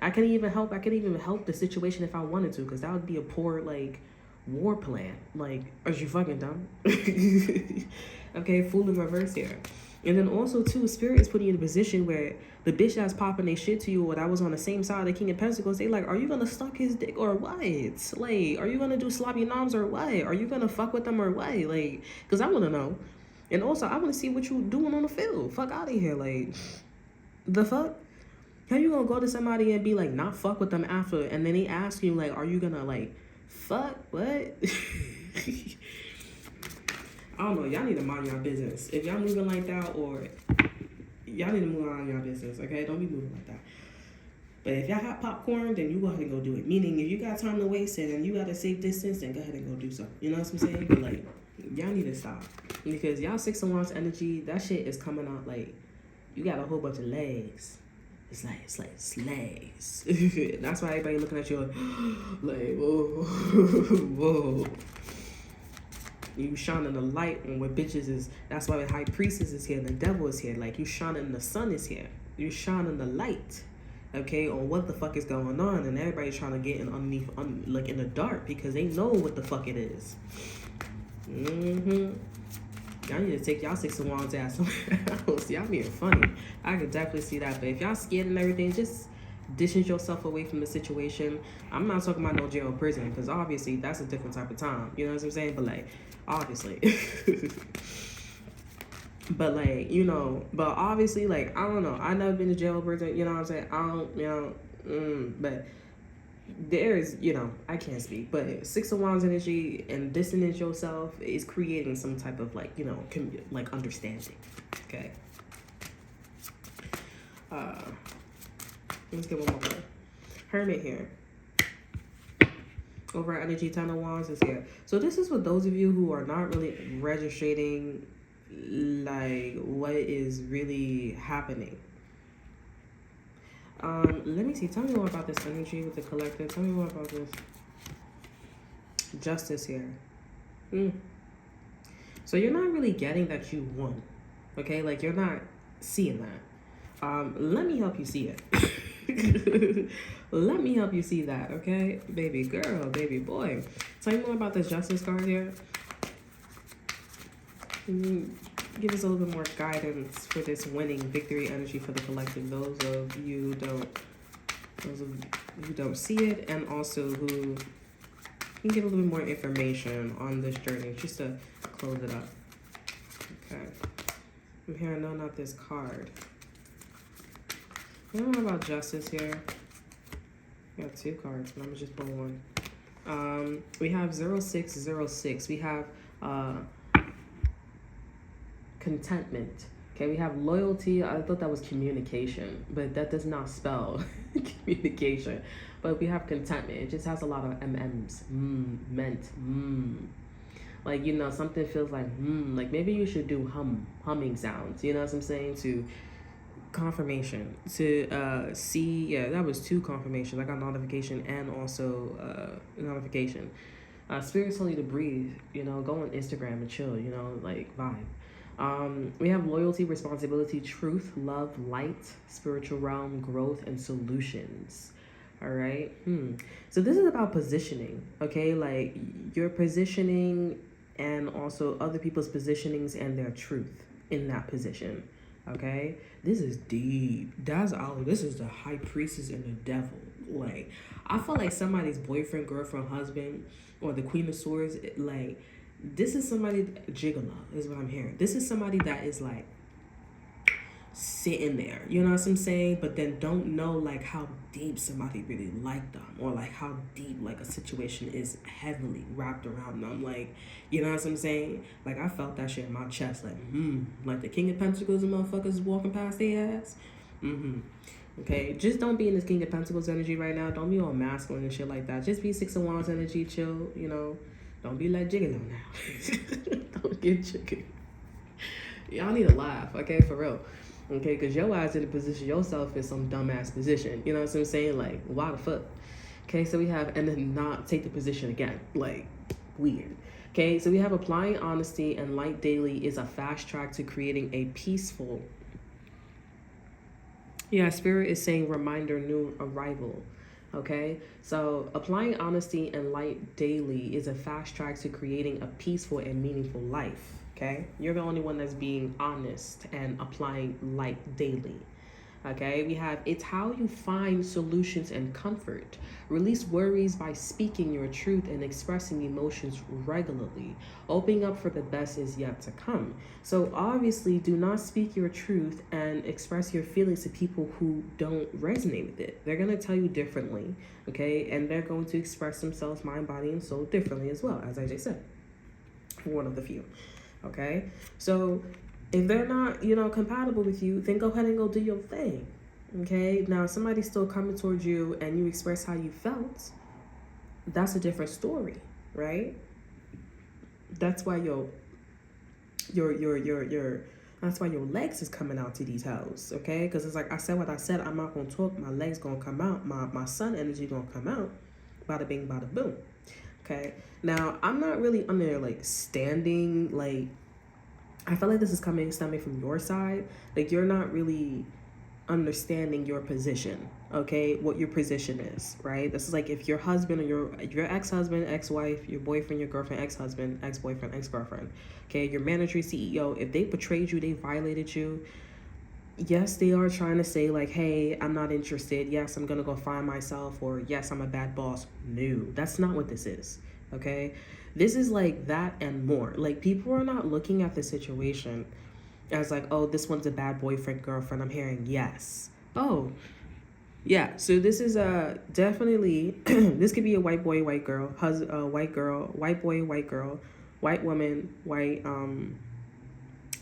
Speaker 1: I couldn't even help the situation if I wanted to, because that would be a poor, like, war plan. Like, are you fucking dumb? Okay, Fool in reverse here. And then also, too, Spirit is putting you in a position where the bitch that's popping their shit to you, or that was on the same side of the King of Pentacles, they like, are you going to suck his dick or what? Like, are you going to do sloppy noms or what? Are you going to fuck with them or what? Like, because I want to know. And also, I want to see what you doing on the field. Fuck out of here. Like, the fuck? How you going to go to somebody and be like, not fuck with them after, and then they ask you, like, are you going to, like, fuck? What? I don't know. Y'all need to mind your business. If y'all moving like that, or y'all need to move on your business, okay? Don't be moving like that. But if y'all have popcorn, then you go ahead and go do it. Meaning, if you got time to waste it and you got a safe distance, then go ahead and go do so. You know what I'm saying? But, like, y'all need to stop. Because y'all Six of Wands energy, that shit is coming out like you got a whole bunch of legs. It's like slays. That's why everybody looking at you like whoa, whoa. You shining the light on what bitches is. That's why the high priestess is here and the devil is here. Like you shining, the sun is here. You shining the light, okay, on what the fuck is going on, and everybody's trying to get in underneath, like in the dark, because they know what the fuck it is. Y'all need to take y'all 6 of Wands ass somewhere else. Y'all being funny. I could definitely see that. But if y'all scared and everything, just distance yourself away from the situation. I'm not talking about no jail or prison, because obviously that's a different type of time. You know what I'm saying? But like, obviously. But like, you know, but obviously, like, I don't know. I've never been to jail or prison. You know what I'm saying? I don't, you know, but there is, you know, I can't speak, but 6 of Wands energy and distance yourself is creating some type of like, you know, like understanding. Okay. Let's get one more card. Hermit here. Over energy, 10 of Wands is here. So this is for those of you who are not really registering like what is really happening. Let me see. Tell me more about this energy with the collective. Tell me more about this. Justice here. So you're not really getting that you won. Okay? Like you're not seeing that. Let me help you see it. Let me help you see that, okay? Baby girl, baby boy. Tell me more about this Justice card here. Give us a little bit more guidance for this winning victory energy for the collective. Those of you who don't see it, and also who can get a little bit more information on this journey, just to close it up. Okay. I'm hearing no, not this card. I don't know about Justice here. We got 2 cards, but I'm gonna just pull one. We have 0606. We have contentment. Okay, we have loyalty. I thought that was communication, but that does not spell communication. But we have contentment. It just has a lot of MMs. Meant. Like, you know, something feels like maybe you should do humming sounds. You know what I'm saying? To confirmation. To see, yeah, that was 2 confirmations. I got notification and also notification. Spirit telling you to breathe. You know, go on Instagram and chill. You know, like vibe. We have loyalty, responsibility, truth, love, light, spiritual realm, growth, and solutions. All right. So this is about positioning. Okay, like your positioning and also other people's positionings and their truth in that position. Okay, this is deep. That's all. This is the high priestess and the devil. Like, I feel like somebody's boyfriend, girlfriend, husband, or the Queen of Swords. Like, this is somebody, gigolo is what I'm hearing. This is somebody that is like sitting there, you know what I'm saying? But then don't know like how deep somebody really liked them, or like how deep like a situation is heavily wrapped around them. Like, you know what I'm saying? Like, I felt that shit in my chest. Like the King of Pentacles and motherfuckers walking past their ass. Okay, just don't be in this King of Pentacles energy right now. Don't be all masculine and shit like that. Just be 6 of Wands energy, chill, you know. Don't be like gigolo now. Don't get jiggy. Y'all need to laugh, okay, for real. Okay, because your ass in a position yourself in some dumbass position. You know what I'm saying? Like, why the fuck? Okay, so we have, and then not take the position again. Like, weird. Okay, so we have applying honesty and light daily is a fast track to creating a peaceful. Yeah, Spirit is saying reminder, new arrival. Okay, so applying honesty and light daily is a fast track to creating a peaceful and meaningful life. Okay, you're the only one that's being honest and applying light daily. Okay, we have it's how you find solutions and comfort. Release worries by speaking your truth and expressing emotions regularly. Opening up for the best is yet to come. So obviously, do not speak your truth and express your feelings to people who don't resonate with it. They're going to tell you differently, okay? And they're going to express themselves, mind, body, and soul differently as well, as I just said. One of the few, okay? So if they're not, you know, compatible with you, then go ahead and go do your thing. Okay? Now, if somebody's still coming towards you and you express how you felt, that's a different story, right? That's why your That's why your legs is coming out to these hoes, okay? Because it's like I said what I said. I'm not going to talk. My legs going to come out. My sun energy going to come out. Bada bing, bada boom. Okay? Now, I'm not really under, like, standing, like, I feel like this is stemming from your side. Like, you're not really understanding your position, okay? What your position is, right? This is like if your husband or your ex-husband, ex-wife, your boyfriend, your girlfriend, ex-husband, ex-boyfriend, ex-girlfriend, okay? Your manager, CEO, if they betrayed you, they violated you, yes, they are trying to say like, hey, I'm not interested. Yes, I'm gonna go find myself, or yes, I'm a bad boss. No, that's not what this is, okay? This is like that and more. Like, people are not looking at the situation as like, oh, this one's a bad boyfriend, girlfriend. I'm hearing yes. Oh, yeah. So this is definitely this could be a white boy, white girl, white girl, white boy, white girl, white woman, white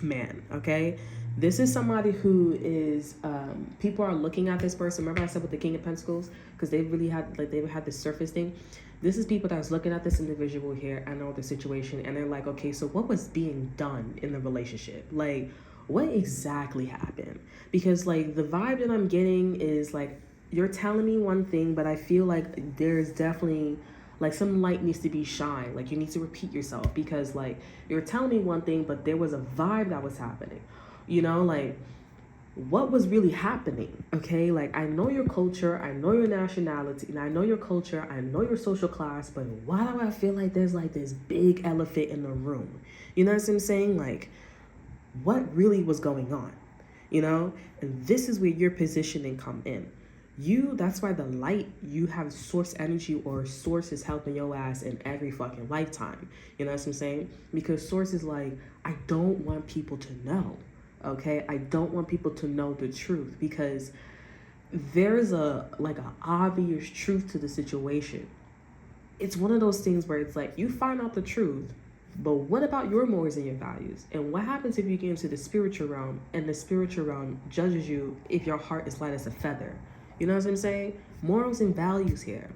Speaker 1: man. Okay, this is somebody who is people are looking at this person. Remember I said with the King of Pentacles, because they really had this surface thing. This is people that's looking at this individual here and know the situation, and they're like, okay, so what was being done in the relationship? Like, what exactly happened? Because like the vibe that I'm getting is like, you're telling me one thing, but I feel like there's definitely like some light needs to be shined. Like, you need to repeat yourself, because like you're telling me one thing, but there was a vibe that was happening. You know, like, what was really happening, okay? Like, I know your culture, I know your nationality, and I know your culture, I know your social class, but why do I feel like there's like this big elephant in the room? You know what I'm saying? Like, what really was going on, you know? And this is where your positioning come in. That's why the light, you have source energy, or source is helping your ass in every fucking lifetime. You know what I'm saying? Because source is like, I don't want people to know. Okay, I don't want people to know the truth, because there's an obvious truth to the situation. It's one of those things where it's like, you find out the truth, but what about your morals and your values? And what happens if you get into the spiritual realm, and the spiritual realm judges you if your heart is light as a feather? You know what I'm saying? Morals and values here.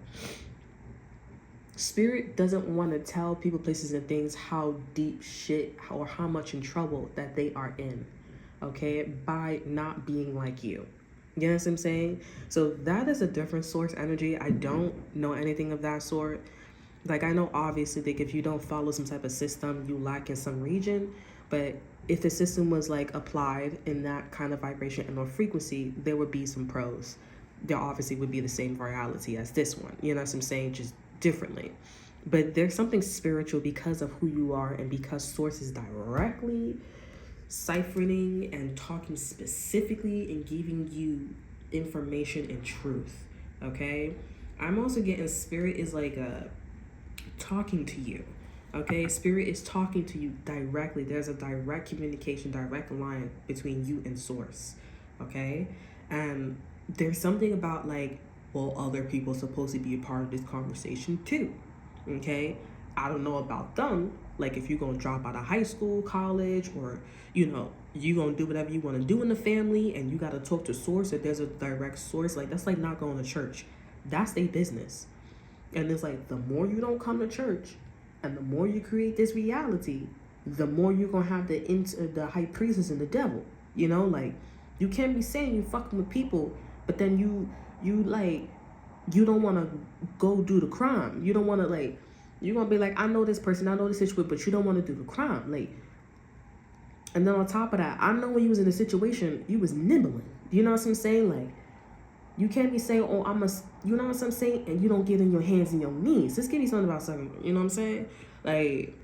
Speaker 1: Spirit doesn't want to tell people, places, and things how deep shit or how much in trouble that they are in. Okay, by not being like you. You know what I'm saying? So that is a different source energy. I don't know anything of that sort. Like, I know obviously like if you don't follow some type of system, you lack in some region. But if the system was like applied in that kind of vibration and or frequency, there would be some pros. There obviously would be the same virality as this one. You know what I'm saying? Just differently. But there's something spiritual because of who you are, and because source is directly ciphering and talking specifically and giving you information and truth. Okay, I'm also getting spirit is like talking to you. Okay, spirit is talking to you directly. There's a direct communication, direct line between you and source. Okay, and there's something about like, well, other people supposed to be a part of this conversation too. Okay, I don't know about them. Like, if you're going to drop out of high school, college, or, you know, you going to do whatever you want to do in the family, and you got to talk to source, if there's a direct source, like, that's like not going to church. That's their business. And it's like, the more you don't come to church, and the more you create this reality, the more you're going to have the high priestess and the devil. You know, like, you can't be saying you fucking with people, but then you don't want to go do the crime. You don't want to, like, you're going to be like, I know this person, I know this situation, but you don't want to do the crime. Like, and then on top of that, I know when you was in a situation, you was nibbling. You know what I'm saying? Like, you can't be saying, oh, you know what I'm saying? And you don't get in your hands and your knees. Just give me something about something. You know what I'm saying? Like,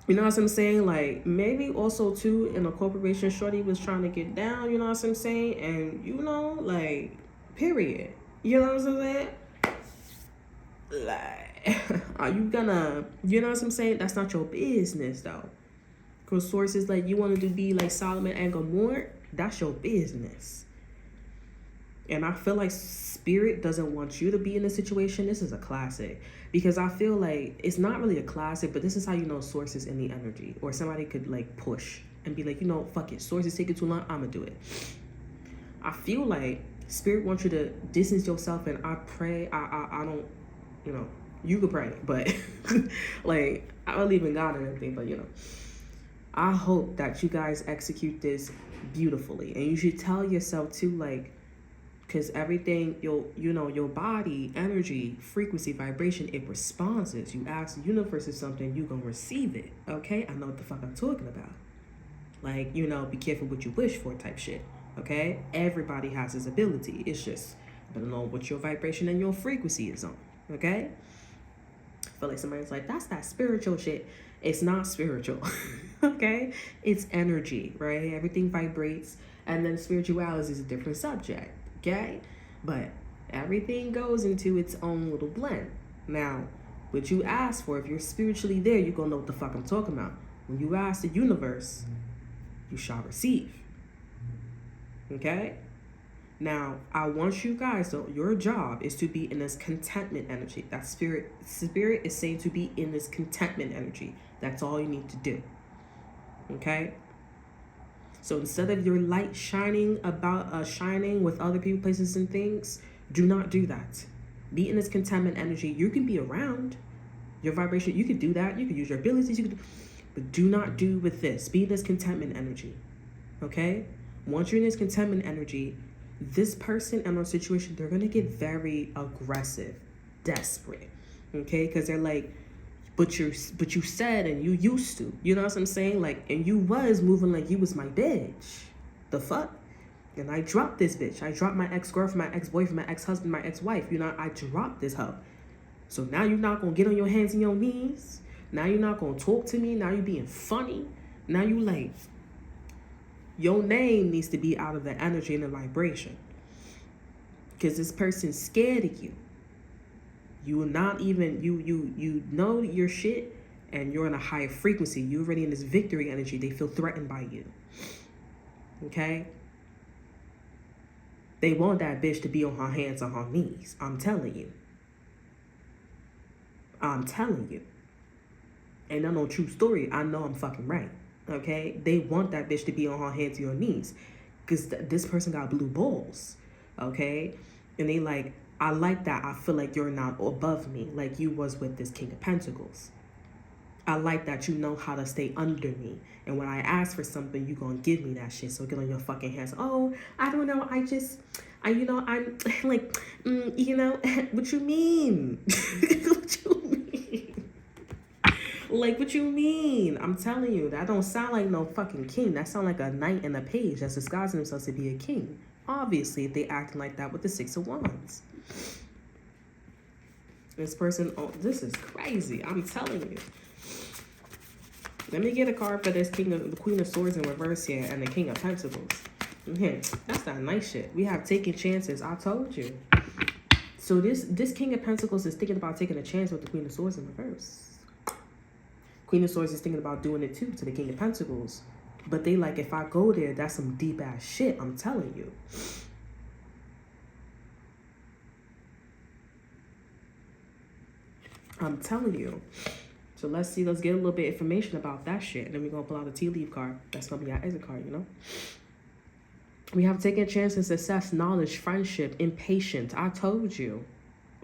Speaker 1: you know what I'm saying? Like, maybe also, too, in a corporation, shorty was trying to get down, you know what I'm saying? And, you know, like, period. You know what I'm saying? Like, are you gonna, you know what I'm saying? That's not your business, though. Because sources like, you wanted to be like Solomon and Gomorrah, that's your business. And I feel like spirit doesn't want you to be in this situation. This is a classic. Because I feel like it's not really a classic, but this is how you know source is in the energy. Or somebody could like push and be like, you know, fuck it. Source is taking too long, I'm gonna do it. I feel like spirit wants you to distance yourself, and I pray, I don't, you know, You could pray, but like, I don't believe in God or anything, but I hope that you guys execute this beautifully. And you should tell yourself too, like, because everything, your body, energy, frequency, vibration, it responds. You ask the universe for something, you're going to receive it. Okay? I know what the fuck I'm talking about. Like, be careful what you wish for type shit. Okay? Everybody has this ability. It's just, I don't know what your vibration and your frequency is on. Okay? I feel like somebody's like, that's that spiritual shit. It's not spiritual. Okay? It's energy, right? Everything vibrates. And then spirituality is a different subject. Okay? But everything goes into its own little blend. Now, what you ask for, if you're spiritually there, you're going to know what the fuck I'm talking about. When you ask the universe, you shall receive. Okay? Now, I want you guys, though, your job is to be in this contentment energy. That spirit is saying to be in this contentment energy. That's all you need to do. Okay? So instead of your light shining with other people, places, and things, do not do that. Be in this contentment energy. You can be around your vibration. You can do that. You can use your abilities. But do not do with this. Be in this contentment energy. Okay? Once you're in this contentment energy, this person and our situation, they're going to get very aggressive, desperate. Okay? Because they're like, but you said and you used to. You know what I'm saying? Like, and you was moving like you was my bitch. The fuck? And I dropped this bitch. I dropped my ex-girlfriend, my ex-boyfriend, my ex-husband, my ex-wife. I dropped this hoe. So now you're not going to get on your hands and your knees. Now you're not going to talk to me. Now you're being funny. Now you like, your name needs to be out of the energy and the vibration. Because this person's scared of you. You will not even, you know your shit, and you're in a higher frequency. You're already in this victory energy. They feel threatened by you. Okay? They want that bitch to be on her hands or her knees. I'm telling you. I'm telling you. And I know true story. I know I'm fucking right. Okay? They want that bitch to be on her hands or her knees. Because this person got blue balls. Okay? And they like, I like that. I feel like you're not above me like you was with this King of Pentacles. I like that you know how to stay under me. And when I ask for something, you gonna give me that shit. So get on your fucking hands. Oh, I don't know. I'm like, what you mean? What you mean? Like, what you mean? I'm telling you, that don't sound like no fucking king. That sound like a knight and a page that's disguising themselves to be a king. Obviously, if they acting like that with the Six of Wands. This person, oh, this is crazy. I'm telling you. Let me get a card for this the Queen of Swords in reverse here and the King of Pentacles. That's that nice shit. We have taken chances. I told you. So this King of Pentacles is thinking about taking a chance with the Queen of Swords in reverse. Queen of Swords is thinking about doing it too to the King of Pentacles. But they like, if I go there, that's some deep ass shit. I'm telling you. I'm telling you. So let's see. Let's get a little bit of information about that shit. And then we're going to pull out the tea leaf card. That's going to be our exit card, We have taken a chance in success, knowledge, friendship, impatience. I told you.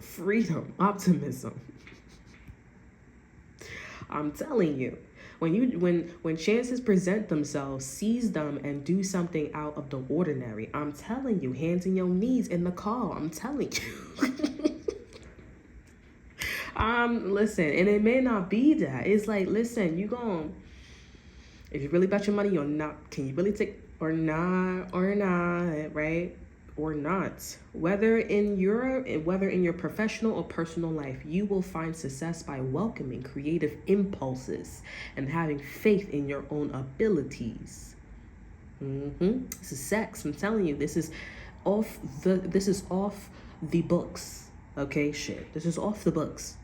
Speaker 1: Freedom, optimism. I'm telling you. When chances present themselves, seize them and do something out of the ordinary. I'm telling you, hands in your knees in the car. I'm telling you. Listen, and it may not be that. It's like, listen, if you really bet your money or not, can you really take or not, right? Or not. Whether in your professional or personal life, you will find success by welcoming creative impulses and having faith in your own abilities. This is sex. I'm telling you, this is off the books. Okay, shit. This is off the books.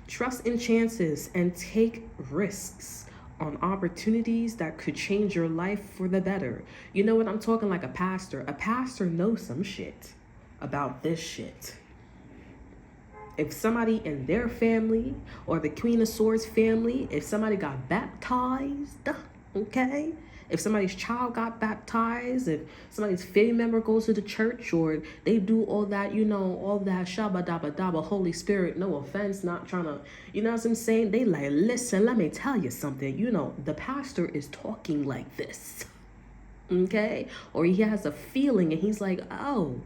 Speaker 1: Trust in chances and take risks on opportunities that could change your life for the better. You know what? I'm talking like a pastor. A pastor knows some shit about this shit. If somebody in their family or the Queen of Swords family, if somebody got baptized, Okay? If somebody's child got baptized, if somebody's family member goes to the church, or they do all that, all that shabba dabba dabba, Holy Spirit, no offense, not trying to, you know what I'm saying? They like, listen, let me tell you something. The pastor is talking like this. Okay? Or he has a feeling and he's like, oh,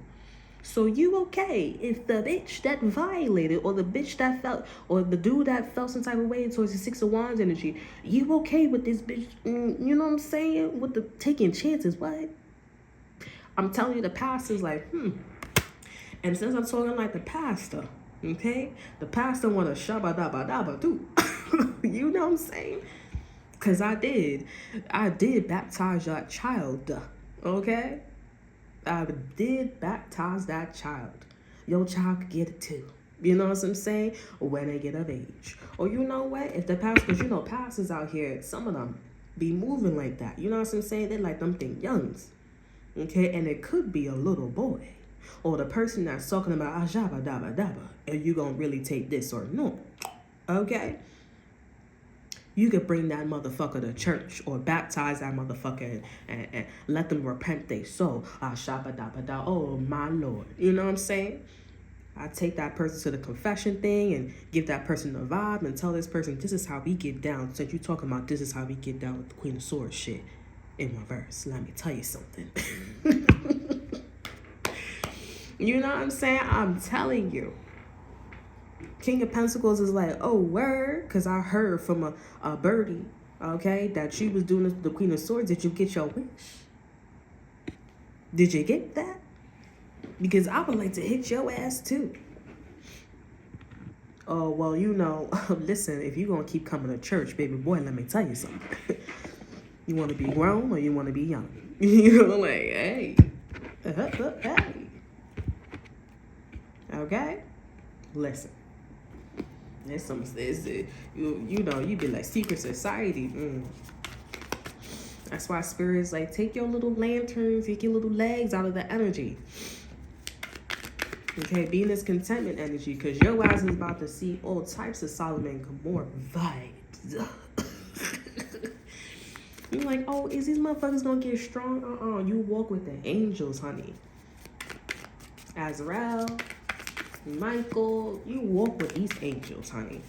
Speaker 1: so you okay if the bitch that violated, or the bitch that felt, or the dude that felt some type of way towards the Six of Wands energy, you okay with this bitch? You know what I'm saying? With the taking chances, what? I'm telling you, the pastor's like, And since I'm talking like the pastor, okay? The pastor want to shabba dabba dabba too. You know what I'm saying? Because I did baptize that child, okay? I did baptize that child. Your child could get it too. You know what I'm saying? When they get of age. Or you know what? If the pastors, pastors out here, some of them be moving like that. You know what I'm saying? They like them thing youngs. Okay? And it could be a little boy. Or the person that's talking about ajaba daba daba. Are you gonna really take this or no? Okay? You could bring that motherfucker to church, or baptize that motherfucker and let them repent they soul. Oh my Lord. You know what I'm saying? I take that person to the confession thing and give that person a vibe and tell this person, this is how we get down. Since you talking about this is how we get down with the Queen of Swords shit in reverse. Let me tell you something. You know what I'm saying? I'm telling you. King of Pentacles is like, oh, word, because I heard from a birdie, okay, that she was doing the Queen of Swords. Did you get your wish? Did you get that? Because I would like to hit your ass too. Oh, well, listen, if you're going to keep coming to church, baby boy, let me tell you something. You want to be grown or you want to be young? Like, hey. Hey. Okay? Listen. You be like secret society. That's why spirits like take your little lanterns, take your little legs out of the energy. Okay, be in this contentment energy, because your ass is about to see all types of Solomon Gomorrah vibes. You're like, oh, is these motherfuckers gonna get strong? You walk with the angels, honey. Azrael, Michael, you walk with these angels, honey.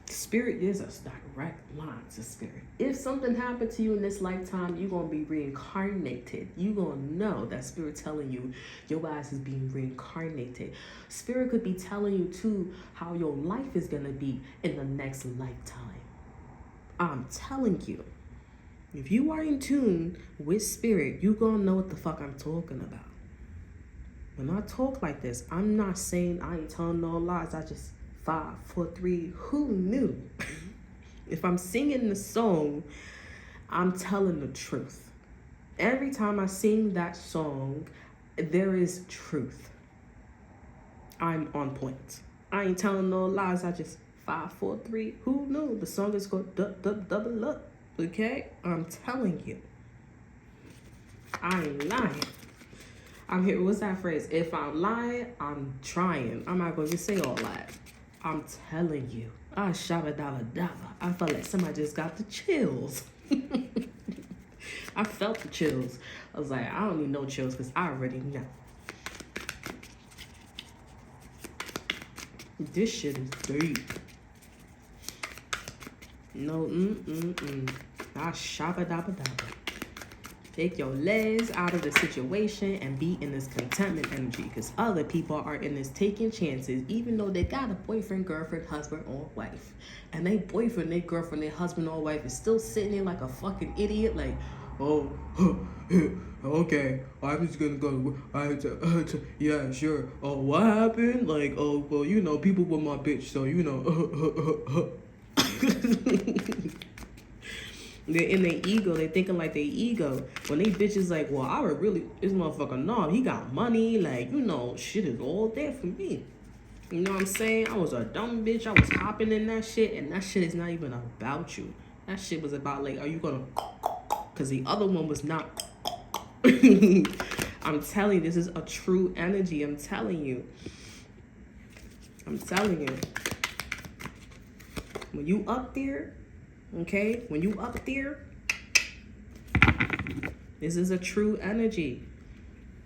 Speaker 1: Spirit is a direct line to spirit. If something happened to you in this lifetime, you're going to be reincarnated. You're going to know that spirit telling you your ass is being reincarnated. Spirit could be telling you, too, how your life is going to be in the next lifetime. I'm telling you. If you are in tune with spirit, you're going to know what the fuck I'm talking about. When I talk like this, I'm not saying I ain't telling no lies. I just 5, 4, 3. Who knew? If I'm singing the song, I'm telling the truth. Every time I sing that song, there is truth. I'm on point. I ain't telling no lies. I just 5, 4, 3. Who knew? The song is called Double Up. Okay? I'm telling you. I ain't lying. I'm here. What's that phrase? If I'm lying, I'm trying. I'm not going to say all that. I'm telling you. Shabba dabba dabba. I felt like somebody just got the chills. I felt the chills. I was like, I don't need no chills because I already know. This shit is deep. No, Shabba dabba dabba. Take your legs out of the situation and be in this contentment energy, because other people are in this taking chances, even though they got a boyfriend, girlfriend, husband, or wife. And they boyfriend, their girlfriend, their husband, or wife is still sitting there like a fucking idiot, like, oh, okay, I'm just gonna go, yeah, sure. Oh, what happened? Like, oh, well, people with my bitch, so, They're in their ego. They thinking like their ego. When they bitches like, well, I would really, this motherfucker, no, he got money. Like, shit is all there for me. You know what I'm saying? I was a dumb bitch. I was hopping in that shit. And that shit is not even about you. That shit was about like, are you gonna, because the other one was not. I'm telling you, this is a true energy. I'm telling you. When you up there, okay, when you up there, This is a true energy.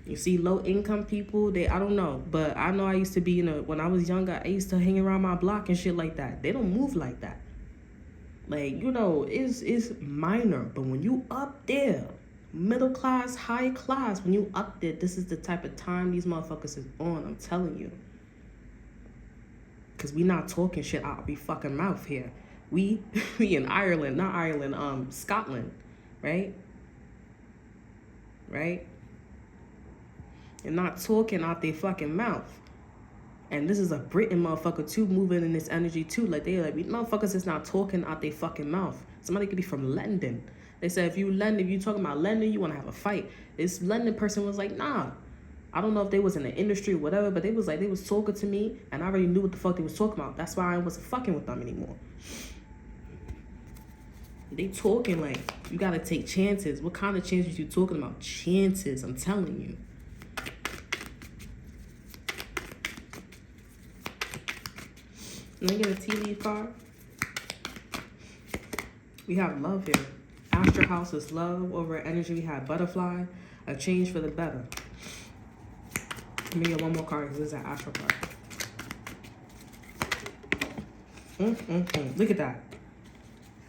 Speaker 1: You see low income people, I don't know, but I know I used to be when I was younger, I used to hang around my block and shit like that. They don't move like that. Like, it's minor, but when you up there, middle class, high class, when you up there, this is the type of time these motherfuckers is on, I'm telling you. Because we not talking shit out of our fucking mouth here. We in Ireland, not Ireland, Scotland, right? Right? And not talking out their fucking mouth. And this is a Britain motherfucker too, moving in this energy too. Like, we motherfuckers is not talking out their fucking mouth. Somebody could be from London. They said if you talking about London, you want to have a fight. This London person was like, nah. I don't know if they was in the industry or whatever, but they was talking to me, and I already knew what the fuck they was talking about. That's why I wasn't fucking with them anymore. They talking like, you gotta take chances. What kind of chances you talking about? Chances, I'm telling you. Let me get a tea leaf card. We have love here. Astral house is love. Over energy, we have butterfly. A change for the better. Let me get one more card because this is an astral card. Look at that.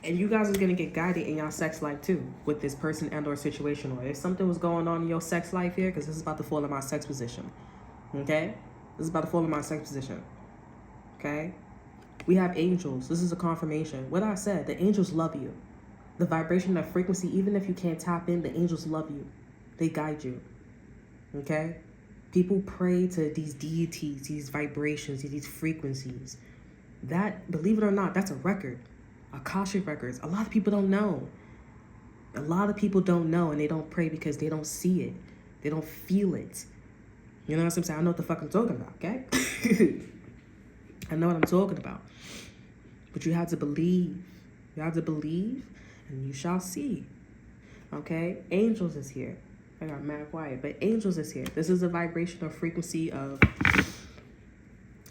Speaker 1: And you guys are going to get guided in your sex life too with this person and or situation. Or if something was going on in your sex life here, because this is about to fall in my sex position. Okay? This is about to fall in my sex position. Okay? We have angels. This is a confirmation. What I said, the angels love you. The vibration, the frequency, even if you can't tap in, the angels love you. They guide you. Okay? People pray to these deities, these vibrations, these frequencies. That, believe it or not, that's a record. Akashic records. A lot of people don't know. A lot of people don't know, and they don't pray because they don't see it. They don't feel it. You know what I'm saying? I know what the fuck I'm talking about, okay? I know what I'm talking about. But you have to believe. You have to believe, and you shall see. Okay? Angels is here. I got mad quiet, but angels is here. This is a vibrational frequency of...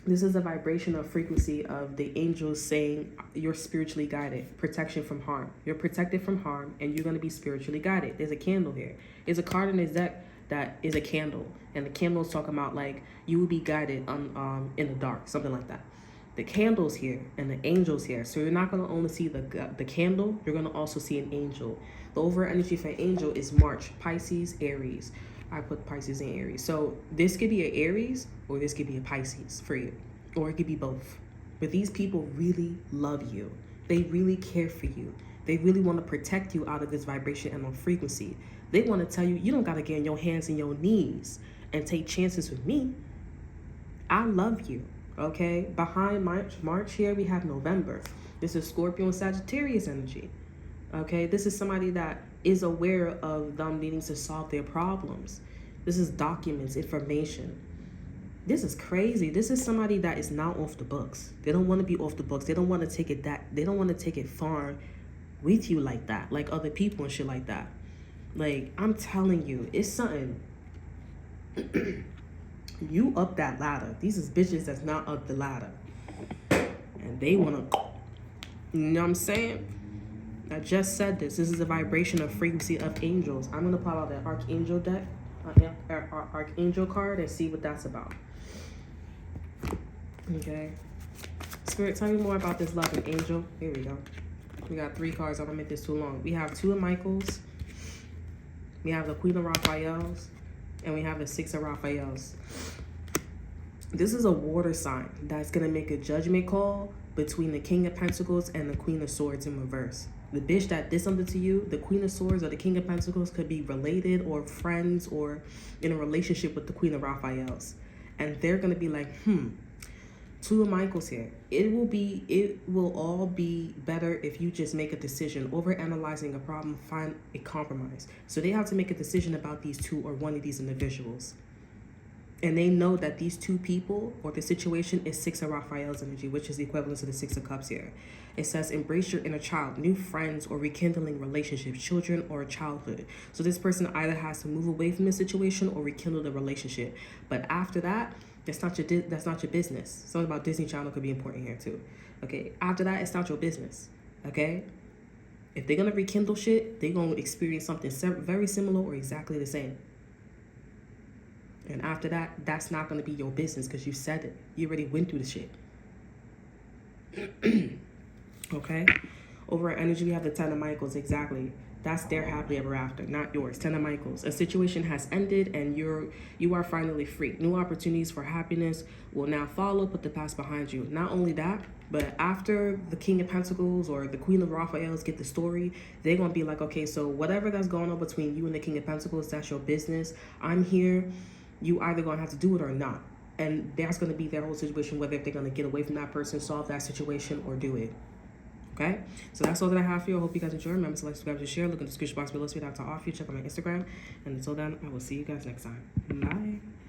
Speaker 1: This is a vibrational frequency of the angels saying you're spiritually guided. Protection from harm. You're protected from harm, and you're going to be spiritually guided. There's a candle here. There's a card in this deck that is a candle. And the candle is talking about, like, you will be guided in the dark. Something like that. The candle's here, and the angel's here. So you're not going to only see the candle. You're going to also see an angel. The overall energy for an angel is March, Pisces, Aries. I put Pisces and Aries. So this could be an Aries or this could be a Pisces for you. Or it could be both. But these people really love you. They really care for you. They really want to protect you out of this vibration and on frequency. They want to tell you, you don't got to get on your hands and your knees and take chances with me. I love you. Okay? Behind March here, we have November. This is Scorpio and Sagittarius energy. Okay? This is somebody that is aware of them needing to solve their problems. This is documents, information. This is crazy. This is somebody that is not off the books. They don't want to be off the books. They don't want to take it they don't want to take it far with you like that, like other people and shit like that. Like, I'm telling you, it's something. You up that ladder. These is bitches that's not up the ladder. And they want to, you know what I'm saying? I just said this. This is a vibration of frequency of angels. I'm going to pull out the Archangel deck, Archangel card, and see what that's about. Okay. Spirit, tell me more about this love and angel. Here we go. We got 3 cards. I don't make this too long. We have 2 of Michaels. We have the Queen of Raphaels. And we have the 6 of Raphaels. This is a water sign that's going to make a judgment call between the King of Pentacles and the Queen of Swords in reverse. The bitch that did something to you, the Queen of Swords or the King of Pentacles, could be related or friends or in a relationship with the Queen of Raphaels. And they're going to be like, 2 of Michaels here. It will all be better if you just make a decision. Over-analyzing a problem, find a compromise. So they have to make a decision about these 2 or one of these individuals. And they know that these 2 people or the situation is 6 of Raphael's energy, which is the equivalent to the 6 of Cups here. It says, embrace your inner child, new friends or rekindling relationships, children or childhood. So this person either has to move away from the situation or rekindle the relationship. But after that, that's not your business. Something about Disney Channel could be important here too. Okay, after that, it's not your business. Okay, If they're going to rekindle shit, they're going to experience something very similar or exactly the same. And after that, that's not going to be your business because you said it. You already went through the shit. Okay? Over at energy, we have the Ten of Michaels. Exactly. That's their happily ever after, not yours. Ten of Michaels. A situation has ended and you are finally free. New opportunities for happiness will now follow. Put the past behind you. Not only that, but after the King of Pentacles or the Queen of Raphaels get the story, they're going to be like, okay, so whatever that's going on between you and the King of Pentacles, that's your business. I'm here. You either going to have to do it or not. And that's going to be their whole situation, whether if they're going to get away from that person, solve that situation, or do it. Okay? So that's all that I have for you. I hope you guys enjoy. Remember to like, subscribe, and share. Look in the description box below so you have to offer you. Check out my Instagram. And until then, I will see you guys next time. Bye.